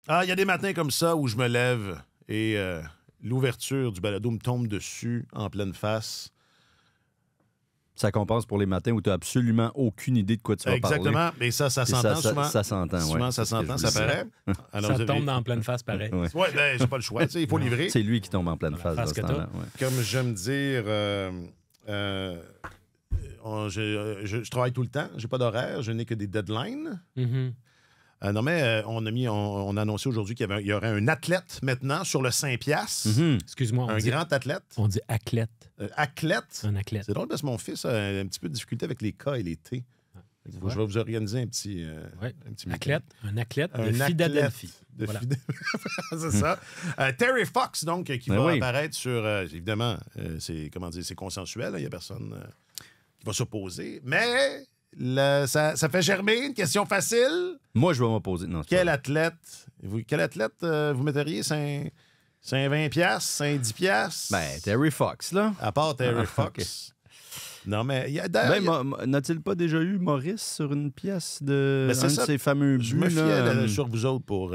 Ah, il y a des matins comme ça où je me lève et l'ouverture du balado me tombe dessus en pleine face. Ça compense pour les matins où tu n'as absolument aucune idée de quoi tu vas parler. Exactement. Mais ça s'entend souvent. Ça s'entend, oui. Souvent, ça s'entend, ça paraît. Alors, ça tombe dans pleine face, pareil. Ouais. Oui, ben, j'ai pas le choix. Il faut livrer. C'est lui qui tombe en pleine face. face que t'as. Comme j'aime dire, je travaille tout le temps. J'ai pas d'horaire. Je n'ai que des deadlines. Mm-hmm. Non, mais on a annoncé aujourd'hui qu'il y aurait un athlète maintenant sur le 5$. Mm-hmm. Excuse-moi, Un grand athlète. On dit athlète. Athlète. Un athlète. C'est drôle parce que mon fils a un petit peu de difficulté avec les K et les T. Je vais vous organiser un petit. Un petit athlète. Un athlète de athlète Philadelphie. de Voilà. C'est ça. Terry Fox, donc, qui va oui. apparaître sur. Évidemment, c'est consensuel. Il n'y a personne qui va s'opposer. Mais ça fait germer une question facile. Moi, je vais m'opposer. Non, Quel athlète vous metteriez? C'est un 20$? C'est un 10$? Ben, Terry Fox, là. À part Terry Ah, Fox. Non, mais n'a-t-il pas déjà eu Maurice sur une pièce de Ben, c'est un de ça. ses fameux buts? Je me fiais là, sur vous autres pour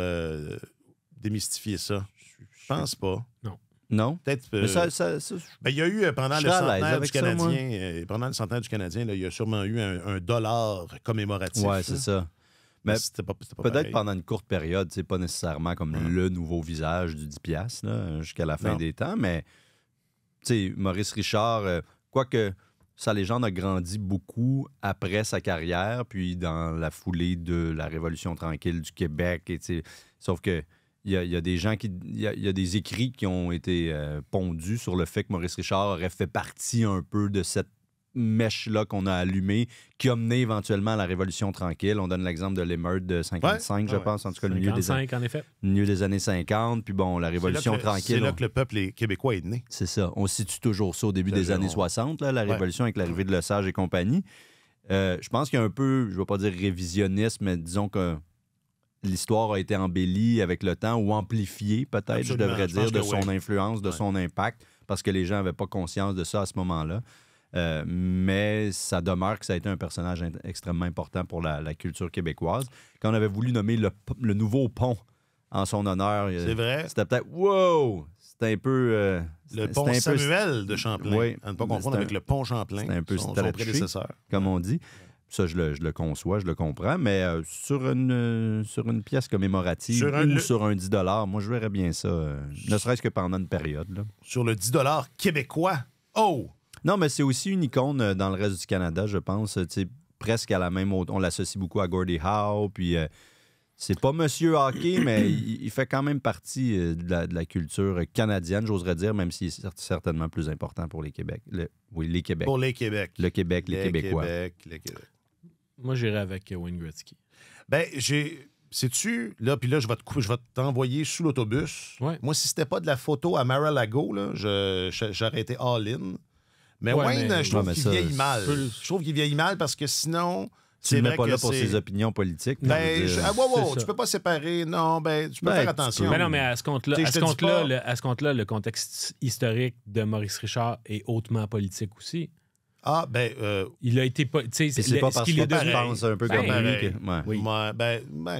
démystifier ça. Je pense pas. Non? Peut-être. Mais ça, Ben, il y a eu pendant Je le serais à l'aise centenaire du avec ça, moi. Canadien, pendant le centenaire du Canadien, là, il y a sûrement eu un dollar commémoratif. ouais, c'est ça. Mais c'était pas peut-être pareil. pendant une courte période, c'est pas nécessairement comme le nouveau visage du 10$ là, jusqu'à la fin Non. des temps, mais Maurice Richard, quoique sa légende a grandi beaucoup après sa carrière, puis dans la foulée de la Révolution tranquille du Québec. Sauf que il y a des gens il y a des écrits qui ont été pondus sur le fait que Maurice Richard aurait fait partie un peu de cette mèche-là qu'on a allumée, qui a mené éventuellement à la Révolution tranquille. On donne l'exemple de l'émeute de 55, je pense, en tout cas, le milieu 55, en effet. milieu des années 50. Puis bon, la Révolution tranquille. C'est là que le peuple québécois est né. C'est ça. On situe toujours ça au début des années 60, là, la Révolution avec l'arrivée de Lesage et compagnie. Je pense qu'il y a un peu, je ne vais pas dire révisionnisme, mais disons que l'histoire a été embellie avec le temps ou amplifiée, peut-être, Absolument. je devrais Je dire, pense de que son oui. influence, de son impact, parce que les gens n'avaient pas conscience de ça à ce moment-là. Mais ça demeure que ça a été un personnage extrêmement important pour la culture québécoise. Quand on avait voulu nommer le nouveau pont en son honneur, C'est vrai. c'était peut-être « wow ». C'était un peu... Le pont Samuel de Champlain. Oui. À ne pas confondre avec le pont Champlain. C'était un peu son stretché, prédécesseur. comme on dit. Ça, je le conçois, je le comprends. Mais sur une pièce commémorative Sur un 10$, moi, je verrais bien ça, ne serait-ce que pendant une période. Là. Sur le 10$ québécois. Oh! Non, mais c'est aussi une icône dans le reste du Canada, je pense. Presque à la même hauteur. On l'associe beaucoup à Gordie Howe, puis c'est pas Monsieur Hockey, mais il fait quand même partie de la culture canadienne, j'oserais dire, même s'il est certainement plus important pour les Québec. Les Québec. Pour les Québec. Le Québec, les Québécois. Les Québec. Moi, j'irais avec Wayne Gretzky. Ben, sais-tu, là, puis là, je vais t'envoyer sous l'autobus. Ouais. Moi, si c'était pas de la photo à Mar-a-Lago, là, j'aurais été all-in. Mais Ouais, Wayne, mais- je trouve Ouais, mais qu'il ça, vieillit mal. c'est- Je trouve qu'il vieillit mal parce que sinon, Tu c'est ne vrai mets pas que là pour c'est... ses opinions politiques. Ben, je veux dire. wow, c'est tu ça. peux pas séparer. Non, ben, tu peux Ben, faire tu attention. peux. Mais non, mais à ce compte-là, Tu sais, à je ce te dis compte-là, pas- à ce compte-là, le contexte historique de Maurice Richard est hautement politique aussi. Ah, ben, Il a été... Tu sais, Puis c'est pas ce parce qu'il que est tu devenu... penses un peu Ben, comme lui. pareil. Ouais. Oui. moi,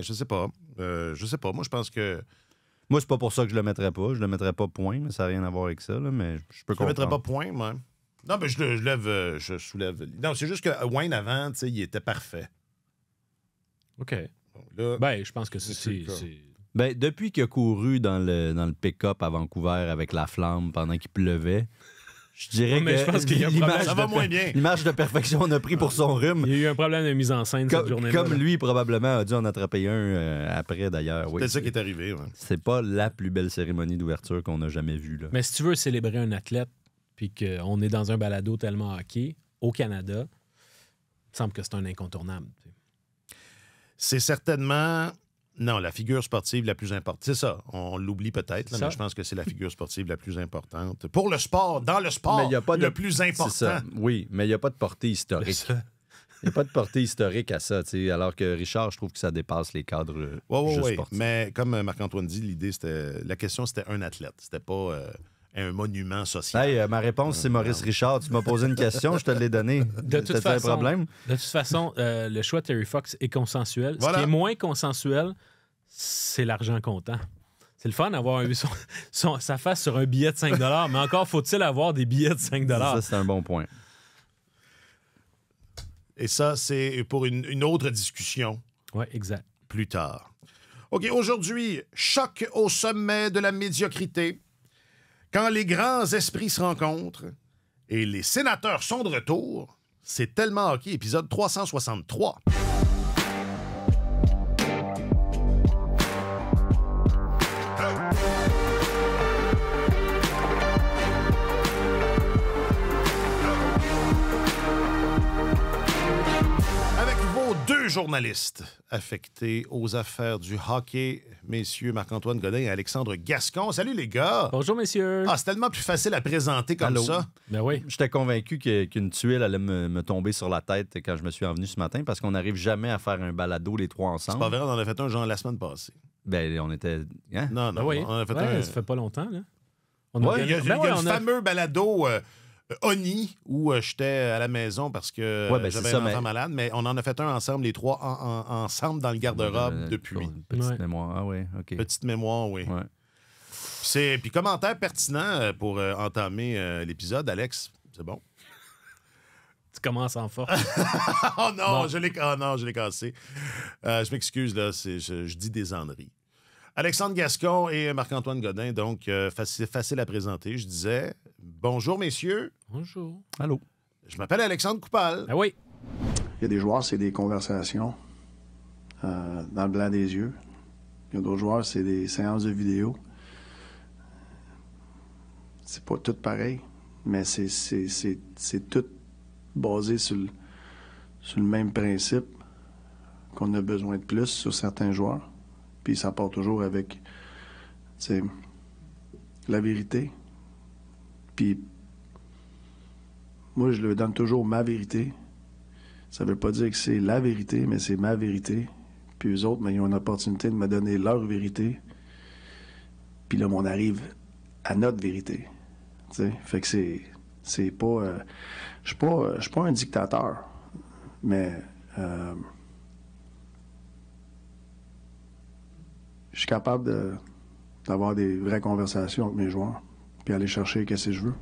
je sais pas. Je sais pas. Moi, je pense que... Moi, c'est pas pour ça que je le mettrais pas. Je le mettrais pas point, mais ça n'a rien à voir avec ça. Là, mais je peux Je ne mettrais comprendre. pas point, moi. Non, mais je soulève... Non, c'est juste que Wayne, avant, tu sais, il était parfait. OK. Donc, là, Ben, je pense que C'est c'est... le cas. Ben, depuis qu'il a couru dans le pick-up à Vancouver avec la flamme pendant qu'il pleuvait, je dirais Ouais, mais je pense qu'il y a un l'image problème. Ça va de- moins bien. l'image de perfection on a pris pour son rhume. Il y a eu un problème de mise en scène cette journée-là. Comme lui, probablement, a dû en attraper un après, d'ailleurs. Oui, c'est ça qui est arrivé. Ouais. c'est pas la plus belle cérémonie d'ouverture qu'on a jamais vue. Là. Mais si tu veux célébrer un athlète, puis qu'on est dans un balado tellement hockey au Canada, il me semble que c'est un incontournable. Tu sais. C'est certainement... Non, la figure sportive la plus importante. C'est ça. On l'oublie peut-être, là, Ça. mais je pense que c'est la figure sportive la plus importante. Pour le sport, dans le sport, Mais il y a pas de- le plus important. C'est ça. Oui, mais il n'y a pas de portée historique. Il n'y a pas de portée historique à ça, tu sais, alors que Richard, je trouve que ça dépasse les cadres juste Oui. sportifs. Mais comme Marc-Antoine dit, l'idée, c'était... La question, c'était un athlète. C'était pas un monument social. Hey, ma réponse, c'est Maurice Richard. Tu m'as posé une question, je te l'ai donnée. De toute T'as-tu un façon, problème? De toute façon, le choix de Terry Fox est consensuel. Voilà. Ce qui est moins consensuel, c'est l'argent comptant. C'est le fun d'avoir sa face sur un billet de 5 $, mais encore faut-il avoir des billets de 5 $. Ça, c'est un bon point. Et ça, c'est pour une autre discussion. Oui, exact. Plus tard. OK, aujourd'hui, choc au sommet de la médiocrité. Quand les grands esprits se rencontrent et les sénateurs sont de retour, c'est tellement hockey, épisode 363. Deux journalistes affectés aux affaires du hockey, messieurs Marc-Antoine Godin et Alexandre Gascon. Salut les gars! Bonjour messieurs! Ah, c'est tellement plus facile à présenter comme ça. Ben oui. J'étais convaincu qu'une tuile allait me tomber sur la tête quand je me suis envenu ce matin parce qu'on n'arrive jamais à faire un balado les trois ensemble. C'est pas vrai, on en a fait un genre la semaine passée. Ben, on était... Hein? Non, Ben oui. on en a fait Ouais, un... ça fait pas longtemps, là. Ouais, il y a le fameux balado... Oni, où j'étais à la maison parce que j'avais un enfant malade, mais on en a fait un ensemble, les trois, ensemble dans le garde-robe depuis. Petite mémoire, ah oui, OK. Petite mémoire, oui. Ouais. Puis commentaire pertinent pour entamer l'épisode, Alex, c'est bon? Tu commences en force. Oh non, je l'ai cassé. Je m'excuse, là, je dis des âneries. Alexandre Gascon et Marc-Antoine Godin, donc facile à présenter. Je disais, bonjour messieurs. Bonjour. Allô. Je m'appelle Alexandre Coupal. Ah oui. Il y a des joueurs, c'est des conversations dans le blanc des yeux. Il y a d'autres joueurs, c'est des séances de vidéo. C'est pas tout pareil, mais c'est tout basé sur le même principe qu'on a besoin de plus sur certains joueurs. Puis ça part toujours avec, la vérité. Puis moi, je leur donne toujours ma vérité. Ça veut pas dire que c'est la vérité, mais c'est ma vérité. Puis eux autres, ils ont une opportunité de me donner leur vérité. Puis là, on arrive à notre vérité. T'sais? Fait que c'est pas... je suis pas un dictateur, mais... je suis capable d'avoir des vraies conversations avec mes joueurs, puis aller chercher qu'est-ce que je veux.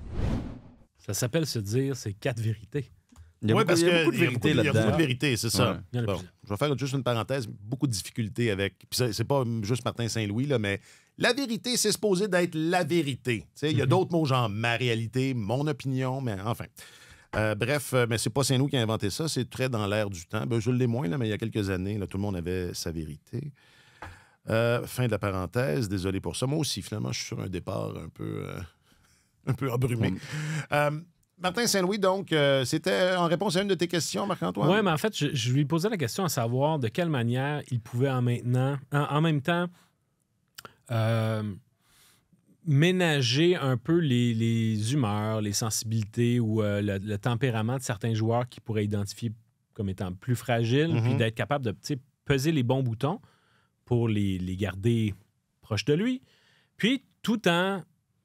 Ça s'appelle se dire, c'est 4 vérités. Oui, parce qu'il y a beaucoup de vérité vérité, là-dedans. c'est ça. Il y en a Bon, plusieurs. je vais faire juste une parenthèse. Beaucoup de difficultés avec... Puis c'est pas juste Martin Saint-Louis, là, mais la vérité, c'est supposé d'être la vérité. Il y a d'autres mots, genre ma réalité, mon opinion, mais enfin... bref, mais c'est pas Saint-Louis qui a inventé ça, c'est très dans l'air du temps. Ben, je l'ai moins, là, mais il y a quelques années, là, tout le monde avait sa vérité. Fin de la parenthèse, désolé pour ça. Moi aussi, finalement, je suis sur un départ un peu embrumé. Martin Saint-Louis, donc, c'était en réponse à une de tes questions, Marc-Antoine? Oui, mais en fait, je lui posais la question à savoir de quelle manière il pouvait en même temps ménager un peu les humeurs, les sensibilités ou le tempérament de certains joueurs qu'il pourrait identifier comme étant plus fragiles, puis d'être capable de peser les bons boutons pour les garder proches de lui, puis tout en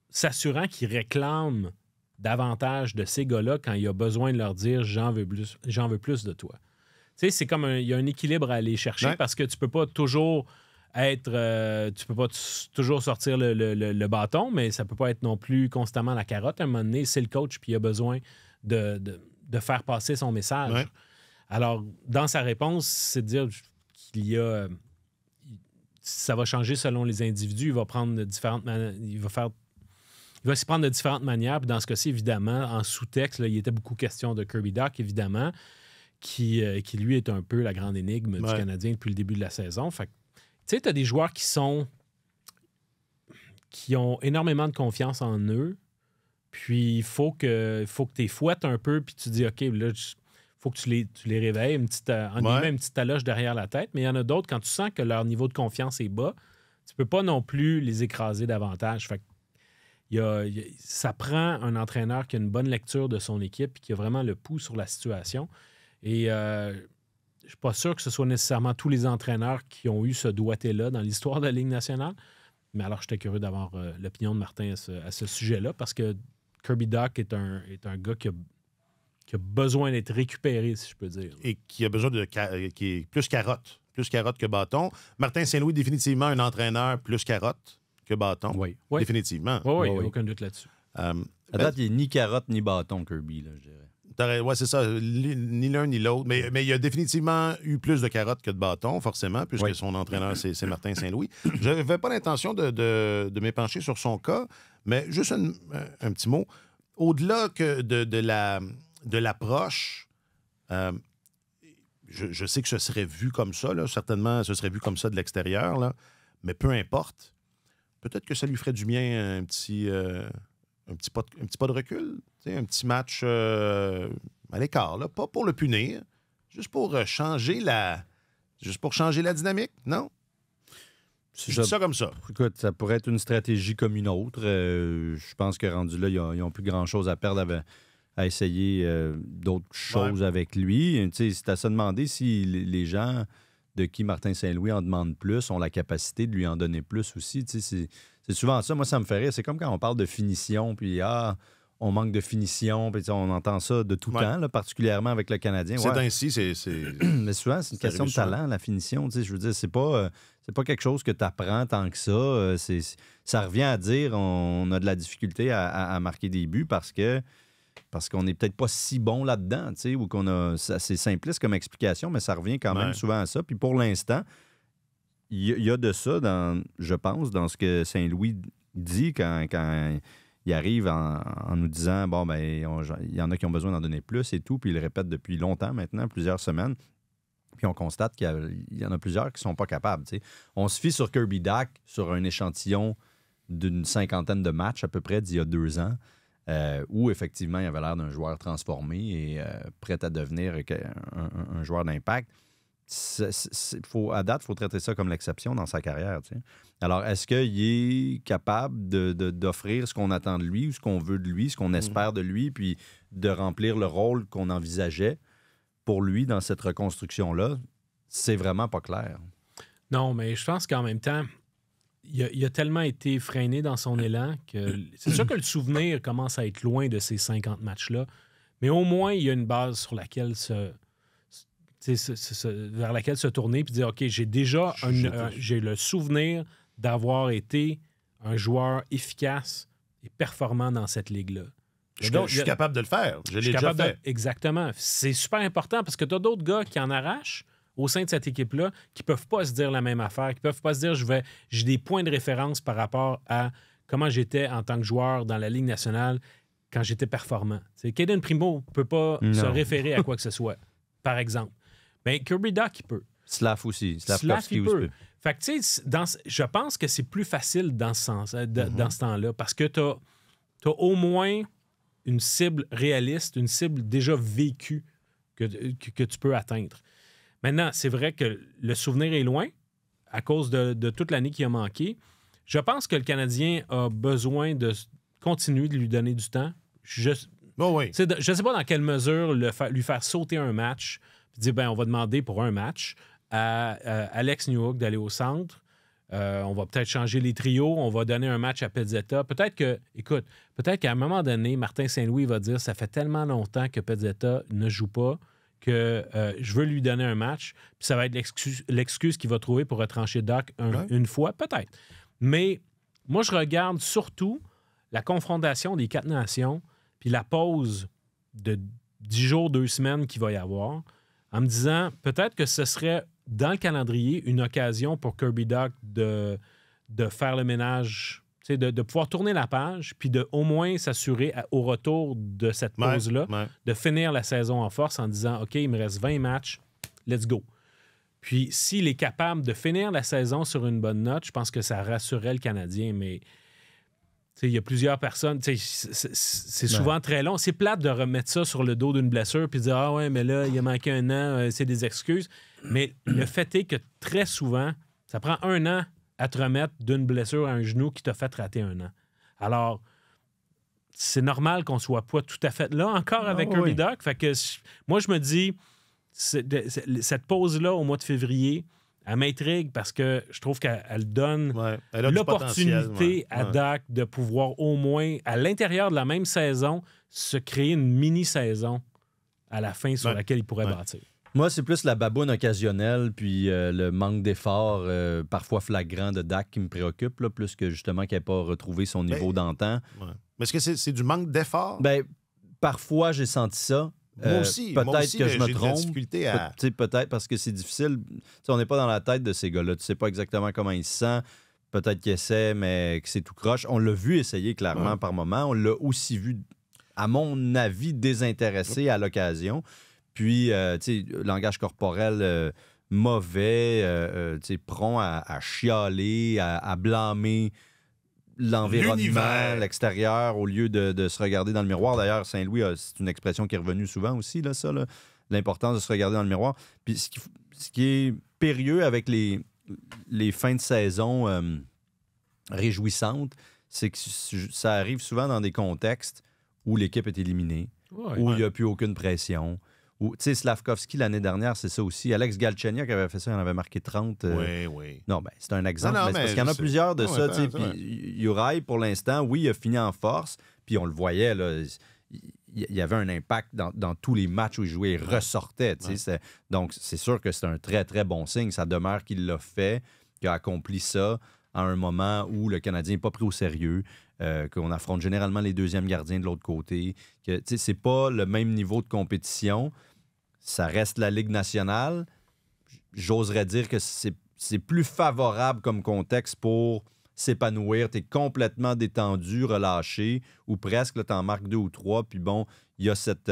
s'assurant qu'il réclame davantage de ces gars-là quand il a besoin de leur dire « j'en veux plus de toi ». Tu sais, c'est comme il y a un équilibre à aller chercher parce que tu peux pas toujours tu peux pas toujours sortir le bâton, mais ça peut pas être non plus constamment la carotte. À un moment donné, c'est le coach, puis il a besoin de faire passer son message. Ouais. Alors, dans sa réponse, c'est de dire qu'il y a... ça va changer selon les individus. Il va prendre différentes il va s'y prendre de différentes manières. Puis dans ce cas-ci, évidemment, en sous-texte, là, il était beaucoup question de Kirby Dach, évidemment, qui lui est un peu la grande énigme du Canadien depuis le début de la saison. Fait que, tu sais, tu as des joueurs qui ont énormément de confiance en eux. Puis il faut que tu les fouettes un peu, puis tu dis, OK, là, faut que tu les réveilles, une petite taloche derrière la tête. Mais il y en a d'autres, quand tu sens que leur niveau de confiance est bas, tu peux pas non plus les écraser davantage. Fait que ça prend un entraîneur qui a une bonne lecture de son équipe et qui a vraiment le pouls sur la situation. Et je suis pas sûr que ce soit nécessairement tous les entraîneurs qui ont eu ce doigté-là dans l'histoire de la Ligue nationale. Mais alors, j'étais curieux d'avoir l'opinion de Martin à ce sujet-là parce que Kirby Dach est un gars qui a besoin d'être récupéré, si je peux dire. Et qui a besoin qui est plus carotte plus carotte que bâton. Martin Saint-Louis, définitivement un entraîneur plus carotte que bâton. Oui. Définitivement. Oui, Oui. aucun doute là-dessus. À date, il n'est ni carotte ni bâton, Kirby, là, je dirais. Oui, c'est ça. Ni l'un ni l'autre. Mais il a définitivement eu plus de carottes que de bâtons, forcément, puisque son entraîneur, c'est Martin Saint-Louis. Je n'avais pas l'intention de m'épancher sur son cas, mais juste un petit mot. Au-delà que de l'approche, je sais que ce serait vu comme ça, là. Certainement, ce serait vu comme ça de l'extérieur, là. Mais peu importe. Peut-être que ça lui ferait du bien un petit pas de recul, un petit match à l'écart, là. Pas pour le punir, juste pour changer la dynamique, non? Je dis ça comme ça. Écoute, ça pourrait être une stratégie comme une autre. Je pense que rendu là, ils n'ont plus grand-chose à perdre à essayer d'autres choses avec lui. C'est à se demander si les gens de qui Martin Saint-Louis en demande plus ont la capacité de lui en donner plus aussi. C'est souvent ça. Moi, ça me fait rire. C'est comme quand on parle de finition, puis on manque de finition, puis on entend ça de tout temps, là, particulièrement avec le Canadien. C'est ainsi, c'est... Mais souvent, c'est une question de talent, la finition. Je veux dire, c'est pas quelque chose que tu apprends tant que ça. Ça revient à dire on a de la difficulté à marquer des buts parce qu'on n'est peut-être pas si bon là-dedans, ou qu'on a... C'est simpliste comme explication, mais ça revient quand même souvent à ça. Puis pour l'instant, il y a de ça, je pense, dans ce que Saint-Louis dit quand il arrive en nous disant, bon, ben il y en a qui ont besoin d'en donner plus et tout, puis il le répète depuis longtemps maintenant, plusieurs semaines. Puis on constate qu'il y en a plusieurs qui ne sont pas capables. On se fie sur Kirby Dach, sur un échantillon d'une 50aine de matchs à peu près d'il y a 2 ans, où effectivement il avait l'air d'un joueur transformé et prêt à devenir un joueur d'impact. À date, il faut traiter ça comme l'exception dans sa carrière. Alors, est-ce qu'il est capable d'offrir ce qu'on attend de lui ou ce qu'on veut de lui, ce qu'on espère de lui, puis de remplir le rôle qu'on envisageait pour lui dans cette reconstruction-là? C'est vraiment pas clair. Non, mais je pense qu'en même temps, il a tellement été freiné dans son élan que c'est sûr que le souvenir commence à être loin de ces 50 matchs-là, mais au moins, il y a une base sur laquelle vers laquelle se tourner et dire, OK, j'ai déjà j'ai le souvenir d'avoir été un joueur efficace et performant dans cette ligue-là. Je suis capable de le faire. Je l'ai déjà fait. Exactement. C'est super important parce que tu as d'autres gars qui en arrachent au sein de cette équipe-là qui ne peuvent pas se dire la même affaire, qui ne peuvent pas se dire j'ai des points de référence par rapport à comment j'étais en tant que joueur dans la Ligue nationale quand j'étais performant. Caden Primo ne peut pas se référer à quoi que ce soit, par exemple. Bien, Kirby Dach, il peut. Slav aussi. Slav, il peut. Fait que, tu sais, je pense que c'est plus facile dans ce sens, dans ce temps-là, parce que tu as au moins une cible réaliste, une cible déjà vécue que tu peux atteindre. Maintenant, c'est vrai que le souvenir est loin à cause de toute l'année qui a manqué. Je pense que le Canadien a besoin de continuer de lui donner du temps. Je ne sais pas dans quelle mesure lui faire sauter un match puis dire, on va demander pour un match à Alex Newhook d'aller au centre. On va peut-être changer les trios. On va donner un match à Pezzetta. Peut-être qu'à un moment donné, Martin Saint-Louis va dire, ça fait tellement longtemps que Pezzetta ne joue pas que je veux lui donner un match. Puis ça va être l'excuse qu'il va trouver pour retrancher Dach une fois, peut-être. Mais moi, je regarde surtout la confrontation des 4 nations puis la pause de 10 jours, 2 semaines qu'il va y avoir, en me disant peut-être que ce serait dans le calendrier une occasion pour Kirby Dach de faire le ménage, de pouvoir tourner la page puis de au moins s'assurer au retour de cette pause-là de finir la saison en force en disant OK, il me reste 20 matchs, let's go. Puis s'il est capable de finir la saison sur une bonne note, je pense que ça rassurerait le Canadien, mais il y a plusieurs personnes. C'est souvent très long. C'est plate de remettre ça sur le dos d'une blessure puis de dire ah ouais, mais là, il a manqué 1 an, c'est des excuses. Mais le fait est que très souvent, ça prend 1 an à te remettre d'une blessure à un genou qui t'a fait rater 1 an. Alors, c'est normal qu'on soit pas tout à fait là encore avec Kirby Dach. Fait que moi, je me dis, cette pause-là au mois de février, elle m'intrigue parce que je trouve qu'elle donne l'opportunité à Dach de pouvoir au moins, à l'intérieur de la même saison, se créer une mini-saison à la fin sur laquelle il pourrait bâtir. Moi, c'est plus la baboune occasionnelle, puis le manque d'effort, parfois flagrant de Dak qui me préoccupe, là, plus que justement qu'il n'ait pas retrouvé son niveau d'antan. Ouais. Mais est-ce que c'est du manque d'effort? Ben, parfois, j'ai senti ça. Moi aussi, peut-être que je me j'ai de la trompe. difficulté à... Peut-être parce que c'est difficile. T'sais, on n'est pas dans la tête de ces gars-là. Tu sais pas exactement comment ils se sentent. Peut-être qu'ils essaient, mais que c'est tout croche. On l'a vu essayer clairement par moment. On l'a aussi vu, à mon avis, désintéressé à l'occasion. Puis, langage corporel mauvais, prompt à chialer, à blâmer l'environnement, L'univers. l'extérieur, au lieu de se regarder dans le miroir. D'ailleurs, Saint-Louis, c'est une expression qui est revenue souvent aussi, là, ça, là, l'importance de se regarder dans le miroir. Puis ce qui est périlleux avec les fins de saison réjouissantes, c'est que ça arrive souvent dans des contextes où l'équipe est éliminée, où il n'y a plus aucune pression. Tu sais, Slavkovski, l'année dernière, c'est ça aussi. Alex Galchenyuk avait fait ça, il en avait marqué 30. Oui. Non, ben c'est un exemple. Non, mais c'est parce qu'il y en a plusieurs de ça. ouais. Puis Uri, pour l'instant, oui, il a fini en force. Puis on le voyait, là, il y avait un impact dans tous les matchs où il jouait. Il ressortait. Donc, c'est sûr que c'est un très, très bon signe. Ça demeure qu'il l'a fait, qu'il a accompli ça à un moment où le Canadien n'est pas pris au sérieux, qu'on affronte généralement les deuxièmes gardiens de l'autre côté. Que, c'est pas le même niveau de compétition. Ça reste la Ligue nationale. J'oserais dire que c'est plus favorable comme contexte pour s'épanouir. Tu es complètement détendu, relâché, ou presque, tu en marques 2 ou 3, puis bon, il y a cette...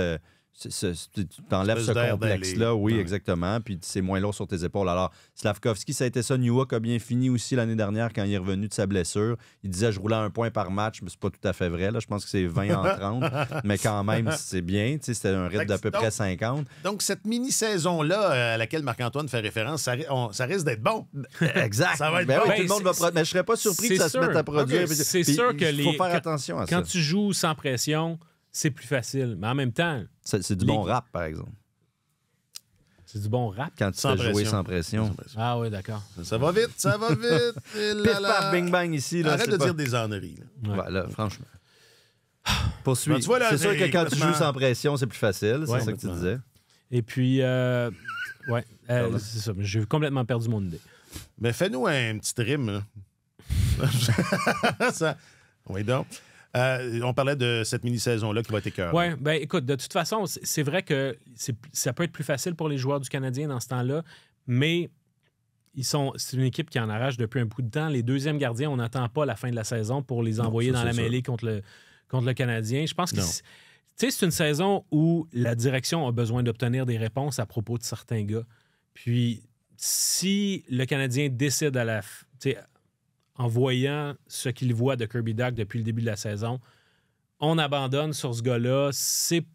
tu t'enlèves ce complexe-là, oui, exactement, puis c'est moins lourd sur tes épaules. Alors, Slavkovski, ça a été ça. Newhook a bien fini aussi l'année dernière quand il est revenu de sa blessure. Il disait « je roulais 1 point par match », mais c'est pas tout à fait vrai. Là. Je pense que c'est 20 en 30, mais quand même, c'est bien. C'était un rythme d'à peu près 50. Donc, cette mini-saison-là à laquelle Marc-Antoine fait référence, ça risque d'être bon. Exact. Ça va être bon. bon. Oui, tout le monde va mais je serais pas surpris que ça se mette à produire. Okay. C'est sûr que il faut faire attention à ça. Quand tu joues sans pression, c'est plus facile. Mais en même temps... C'est du bon rap, par exemple. C'est du bon rap? Quand tu fais jouer sans pression. Ah oui, d'accord. Ça va vite. Pif, paf, bing, bang ici. Là, arrête de dire des âneries. Là, franchement. Poursuis. Ben, c'est sûr que quand tu joues sans pression, c'est plus facile. C'est ça que tu disais. Et puis, c'est ça. J'ai complètement perdu mon idée. Mais fais-nous un petit rime. Oui, donc. On parlait de cette mini-saison-là qui va être écœurante. Oui, bien écoute, de toute façon, c'est vrai que ça peut être plus facile pour les joueurs du Canadien dans ce temps-là, mais c'est une équipe qui en arrache depuis un bout de temps. Les deuxièmes gardiens, on n'attend pas la fin de la saison pour les envoyer dans la mêlée contre le Canadien. Je pense que c'est une saison où la direction a besoin d'obtenir des réponses à propos de certains gars. Puis, si le Canadien décide en voyant ce qu'il voit de Kirby Dach depuis le début de la saison, on abandonne sur ce gars-là, c'est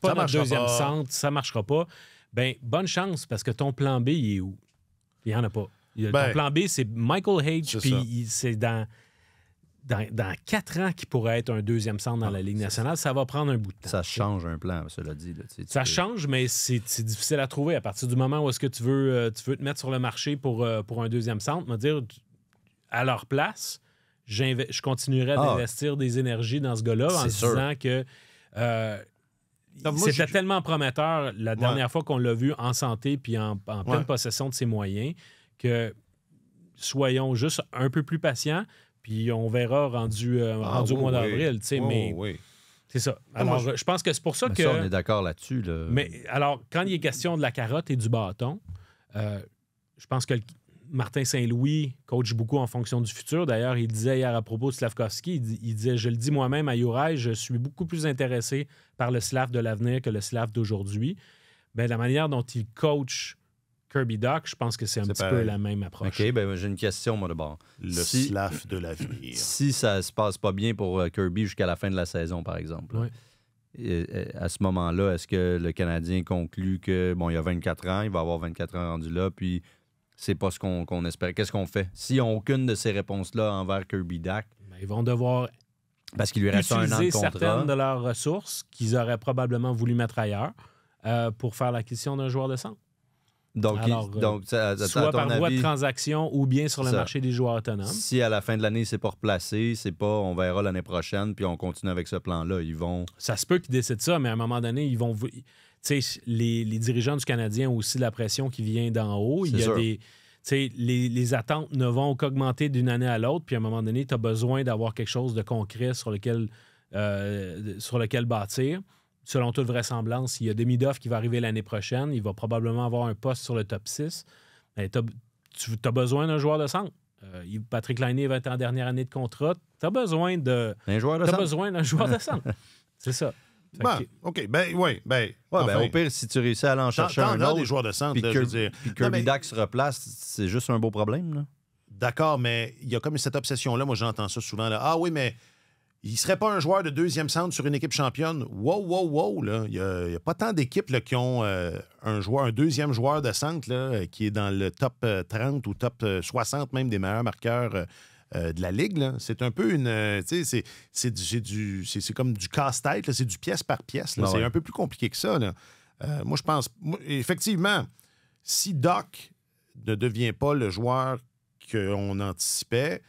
pas notre deuxième centre, ça marchera pas. Ben bonne chance, parce que ton plan B, il est où? Il n'y en a pas. Ton plan B, c'est Michael Hage, puis c'est dans 4 ans qu'il pourrait être un deuxième centre dans la Ligue nationale. Ça va prendre un bout de temps. Ça change un plan, cela dit. Là, change, mais c'est difficile à trouver. À partir du moment où est-ce que tu veux te mettre sur le marché pour un deuxième centre, me dire... À leur place, je continuerais d'investir des énergies dans ce gars-là en disant que c'était tellement prometteur la dernière fois qu'on l'a vu en santé puis en pleine possession de ses moyens que soyons juste un peu plus patients puis on verra rendu au mois d'avril. Mais c'est ça. Alors, je pense que c'est pour ça que... on est d'accord là-dessus. Là. Mais alors, quand il est question de la carotte et du bâton, je pense que Martin Saint-Louis coach beaucoup en fonction du futur. D'ailleurs, il disait hier à propos de Slavkovski, il disait, je le dis moi-même à Uri, je suis beaucoup plus intéressé par le Slav de l'avenir que le Slav d'aujourd'hui. Ben, la manière dont il coach Kirby Dach, je pense que c'est un petit peu la même approche. OK, ben j'ai une question, moi, de bord. Le Slav de l'avenir. Si ça se passe pas bien pour Kirby jusqu'à la fin de la saison, par exemple, à ce moment-là, est-ce que le Canadien conclut que, bon, il a 24 ans, il va avoir 24 ans rendu là, puis c'est pas ce qu'on espérait. Qu'est-ce qu'on fait? S'ils n'ont aucune de ces réponses-là envers Kirby Dach... Ben, ils vont devoir parce qu'il lui reste un an de contrat. Certaines de leurs ressources qu'ils auraient probablement voulu mettre ailleurs pour faire l'acquisition d'un joueur de centre. Donc, soit par voie de transaction ou bien sur le marché des joueurs autonomes. Si à la fin de l'année, c'est pas replacé, on verra l'année prochaine, puis on continue avec ce plan-là. Ça se peut qu'ils décident ça, mais à un moment donné, ils vont... les dirigeants du Canadien ont aussi de la pression qui vient d'en haut. Il y a sûr. les attentes ne vont qu'augmenter d'une année à l'autre, puis à un moment donné, tu as besoin d'avoir quelque chose de concret sur lequel bâtir. Selon toute vraisemblance, il y a Demidov qui va arriver l'année prochaine. Il va probablement avoir un poste sur le top 6. Mais tu as besoin d'un joueur de centre. Patrick Laine va être en dernière année de contrat. Tu as besoin d'un joueur de centre. C'est ça. OK. Au pire, si tu réussis à aller en chercher un autre, des joueurs de centre, puis là, je veux dire. Kirby Dach se replace, c'est juste un beau problème, là. D'accord, mais il y a comme cette obsession-là. Moi, j'entends ça souvent. Là. Ah oui, mais il ne serait pas un joueur de deuxième centre sur une équipe championne. Wow, là. Il n'y a pas tant d'équipes là, qui ont un deuxième joueur de centre là, qui est dans le top 30 ou top 60 même des meilleurs marqueurs de la Ligue. Là. C'est un peu une... c'est comme du casse-tête. Là. C'est du pièce par pièce. Là. C'est un peu plus compliqué que ça. Là. Moi, je pense... effectivement, si Doc ne devient pas le joueur qu'on anticipait,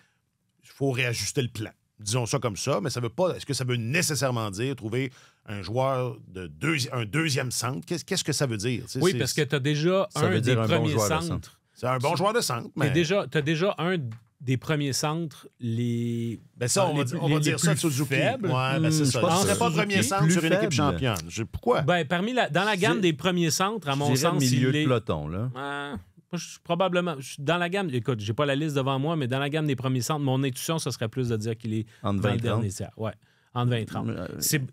il faut réajuster le plan. Disons ça comme ça, mais ça veut pas. Est-ce que ça veut nécessairement dire trouver un joueur un deuxième centre? Qu'est-ce que ça veut dire? Oui, parce que tu as déjà un des premiers centres. C'est un bon joueur de centre, mais... Tu as déjà un des premiers centres, on va dire ça de Suzuki. Faibles. Ouais, c'est ça. Je ne serais pas premier centre sur une équipe championne. Pourquoi? Dans la gamme des premiers centres, à mon sens, milieu de peloton, là. Probablement. Dans la gamme, écoute, j'ai pas la liste devant moi, mais dans la gamme des premiers centres, mon intuition, ce serait plus de dire qu'il est entre dans 20 le dernier tiers. Ouais, entre 20 et 30.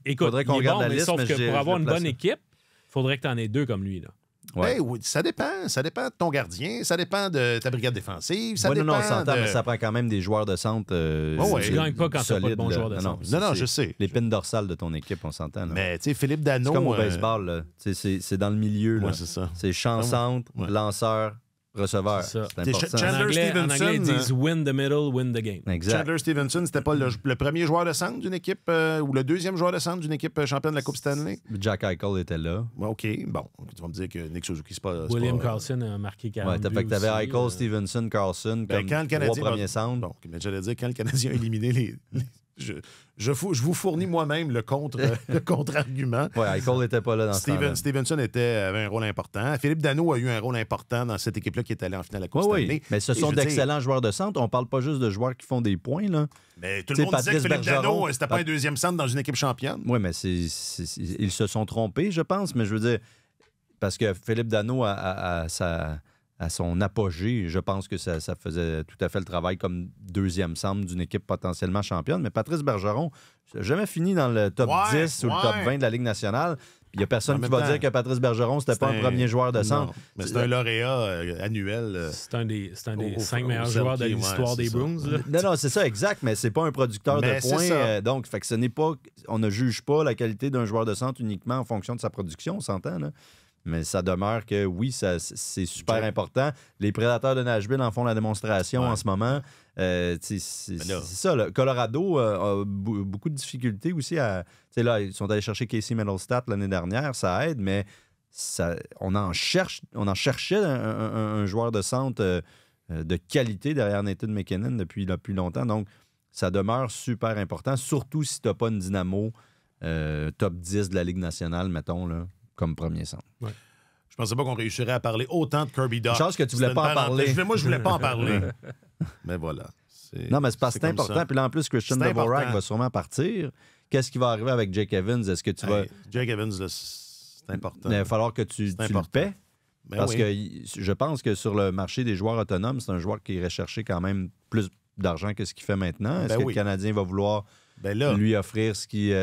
Écoute, faudrait qu'on regarde la liste, sauf mais que pour avoir une bonne équipe, il faudrait que tu en aies deux comme lui. Là. Ouais. Oui, ça dépend. Ça dépend de ton gardien, ça dépend de ta brigade défensive, ça dépend on s'entend, mais ça prend quand même des joueurs de centre Tu gagnes pas quand tu n'as pas de bons joueurs de centre. Non, je sais. L'épine dorsale de ton équipe, on s'entend. Là. Mais tu sais, Philippe Danault... C'est comme au baseball, là. C'est dans le milieu. Ouais, là. c'est ça. C'est champ-centre, lanceur, receveur. C'est important. Chandler En anglais, ils Stevenson, disent « win the middle, win the game ». Exact. Chandler Stevenson, c'était pas le premier joueur de centre d'une équipe ou le deuxième joueur de centre d'une équipe championne de la Coupe Stanley? Jack Eichel était là. OK, bon. Tu vas me dire que Nick Suzuki, c'est pas... William Carlson a marqué 40 buts fait que t'avais aussi, Eichel, Stevenson, Carlson comme quand le trois Canadien premiers centres. Bon, mais j'allais dire, quand le Canadien a éliminé les... Je vous fournis moi-même le contre-argument. Oui, Eichel n'était pas là dans ce temps-là. Stevenson avait un rôle important. Philippe Danault a eu un rôle important dans cette équipe-là qui est allée en finale à la Coupe Stanley. Oui, mais ce sont d'excellents joueurs de centre. On parle pas juste de joueurs qui font des points, là. Mais tout le monde disait que Philippe Danault, c'était pas un deuxième centre dans une équipe championne. Oui, mais ils se sont trompés, je pense. Mais je veux dire, parce que Philippe Danault à son apogée, je pense que ça faisait tout à fait le travail comme deuxième centre d'une équipe potentiellement championne. Mais Patrice Bergeron n'a jamais fini dans le top 10 ou le top 20 de la Ligue nationale. Puis il n'y a personne qui va dire que Patrice Bergeron, c'était pas un premier joueur de centre. Non, mais c'est un lauréat annuel. C'est un des 5 meilleurs joueurs de l'histoire des Bruins. Non, c'est ça, exact, mais c'est pas un producteur de points. Donc, fait que ce n'est pas... On ne juge pas la qualité d'un joueur de centre uniquement en fonction de sa production, on s'entend, là. Mais ça demeure que, oui, c'est super important. Les Prédateurs de Nashville en font la démonstration en ce moment. C'est ça. Là. Colorado a beaucoup de difficultés aussi à... Là, ils sont allés chercher Casey Mittelstadt l'année dernière. Ça aide, mais on en cherchait un joueur de centre de qualité derrière Nathan McKinnon depuis longtemps. Donc, ça demeure super important, surtout si tu n'as pas une dynamo top 10 de la Ligue nationale, mettons, là. Comme premier centre. Ouais. Je pensais pas qu'on réussirait à parler autant de Kirby Dach. Je pense que tu voulais pas en parler. Moi, je voulais pas en parler. Mais voilà. Non, mais c'est important. Puis là, en plus, Christian Dvorak va sûrement partir. Qu'est-ce qui va arriver avec Jake Evans? Est-ce que tu vas... Jake Evans, là, c'est important. Il va falloir que tu le paies. Parce que je pense que sur le marché des joueurs autonomes, c'est un joueur qui irait chercher quand même plus d'argent que ce qu'il fait maintenant. Est-ce que le Canadien va vouloir lui offrir ce qui...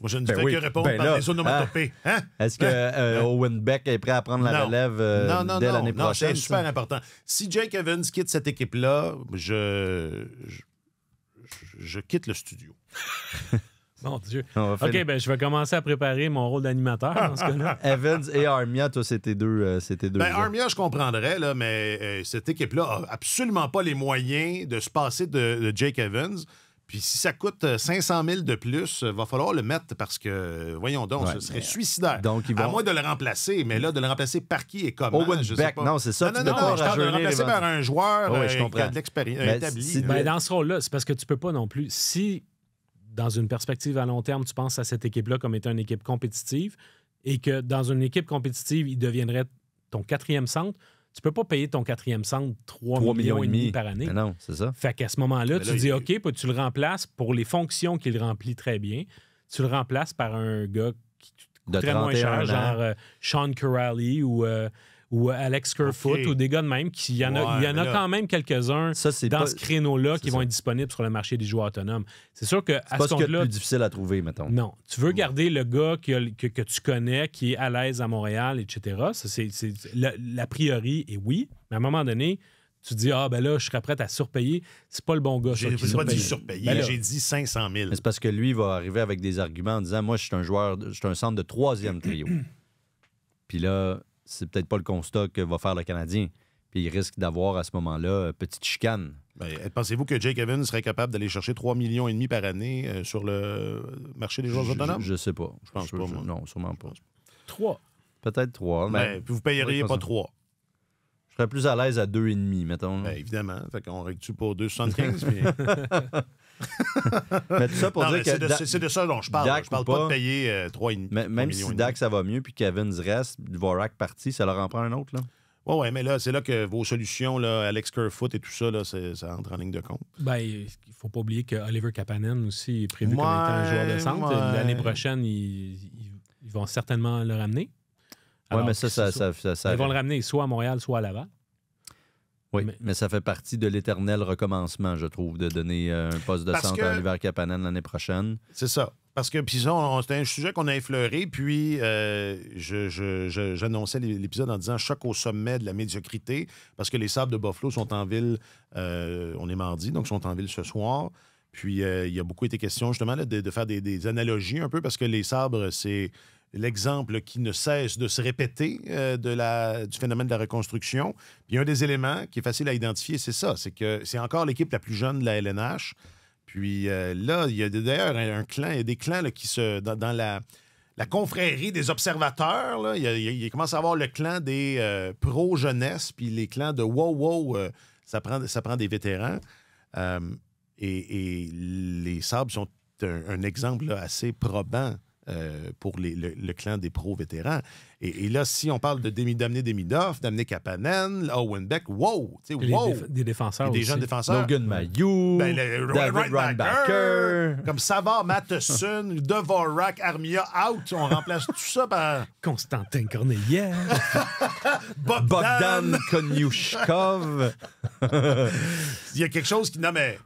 Moi, je ne fais que répondre par des onomatopées. Hein? Est-ce que Owen Beck est prêt à prendre la relève dès l'année prochaine? Non, c'est super important. Si Jake Evans quitte cette équipe-là, je quitte le studio. Mon Dieu. OK, je vais commencer à préparer mon rôle d'animateur dans ce cas-là. Evans et Armia, toi, c'était deux. Armia, je comprendrais, là, mais cette équipe-là n'a absolument pas les moyens de se passer de Jake Evans. Puis si ça coûte 500 000 de plus, il va falloir le mettre parce que, voyons donc, ce serait suicidaire. Donc, à moins de le remplacer, mais là, de le remplacer par qui et comment, je sais pas. Non, c'est ça. Non, je parle de le remplacer par un joueur qui a de l'expérience établi. Dans ce rôle-là, c'est parce que tu peux pas non plus... Si, dans une perspective à long terme, tu penses à cette équipe-là comme étant une équipe compétitive, et que dans une équipe compétitive, il deviendrait ton 4e centre, tu peux pas payer ton 4e centre 3 millions et demi par année. Mais non, c'est ça. Fait qu'à ce moment-là, Mais tu là, dis, il- OK, puis tu le remplaces pour les fonctions qu'il remplit très bien. Tu le remplaces par un gars qui De coûterait moins 31 cher, ans. genre Sean Corrali ou Alex Kerfoot OK. ou des gars de même. Il y en a, Ouais, il y en a mais là- quand même quelques-uns Ça, c'est dans pas, ce créneau-là c'est qui vont ça. être disponibles sur le marché des joueurs autonomes. C'est sûr qu'à c'est pas ce ce qu'il y a de compte-là, plus difficile à trouver, mettons. non. Tu veux garder le gars que tu connais, qui est à l'aise à Montréal, etc. Ça, l'a priori, et oui. Mais à un moment donné, tu dis, ah, ben là, je serais prêt à surpayer. C'est pas le bon gars, ça, J'ai qui pas dit surpaye. surpayé, Ben là- j'ai dit 500 000. Mais c'est parce que lui, il va arriver avec des arguments en disant, moi, je suis un joueur, je suis un centre de 3e trio. Puis là, c'est peut-être pas le constat que va faire le Canadien. Puis il risque d'avoir à ce moment-là petite chicane. Ben, pensez-vous que Jake Evans serait capable d'aller chercher 3,5 millions par année sur le marché des joueurs autonomes? Je sais pas. Je pense pas, moi. Non, sûrement pas. 3. Peut-être 3. Mais Ben, puis vous payeriez Oui, pas ça. 3. je serais plus à l'aise à 2,5, mettons. Ben, évidemment. Fait qu'on règle-tu pour 2,75? Puis... Mais tout ça pour Non, dire mais que c'est de ça dont je parle. Dak Je parle ou pas pas, de payer 3,5 même si Dak, ça va mieux, puis Kevin reste, Dvorak parti, ça leur en prend un autre, là. Oui, mais là, c'est là que vos solutions, là, Alex Kerfoot et tout ça, là, ça entre en ligne de compte. Ben, il faut pas oublier que Oliver Kapanen aussi est prévu comme Ouais, étant un joueur de centre. ouais. L'année prochaine, ils vont certainement le ramener. Oui, Alors mais que ça ils vont le ramener soit à Montréal, soit à Laval. Oui, Mais- mais ça fait partie de l'éternel recommencement, je trouve, de donner un poste de Parce centre que- à Oliver Kapanen l'année prochaine. C'est ça. Parce que, puis ça, c'était un sujet qu'on a effleuré, puis j'annonçais l'épisode en disant choc au sommet de la médiocrité, parce que les Sabres de Buffalo sont en ville, on est mardi, donc sont en ville ce soir. Puis il y a beaucoup été question, justement, là, de faire des analogies un peu, parce que les Sabres, c'est l'exemple qui ne cesse de se répéter du phénomène de la reconstruction. Puis un des éléments qui est facile à identifier, c'est ça, c'est que c'est encore l'équipe la plus jeune de la LNH. Puis là, il y a d'ailleurs un clan, il y a des clans là, qui dans la confrérie des observateurs, là, il commence à avoir le clan des pro-jeunesse, puis les clans de wow, ça prend des vétérans. Et les Sabres sont un exemple là, assez probant pour le clan des pros-vétérans. Et là, si on parle d'amener Demidov, d'amener Kapanen, Owen Beck, wow! Tu sais, Et wow! des défenseurs Et des aussi. jeunes défenseurs. Logan Mayou, Ben, le David Reinbacker. Comme Savard, Matheson, Dvorak, Armia, out. On remplace tout ça par Constantin Corneillev. Bogdan Konyushkov. Il y a quelque chose qui... Non, mais...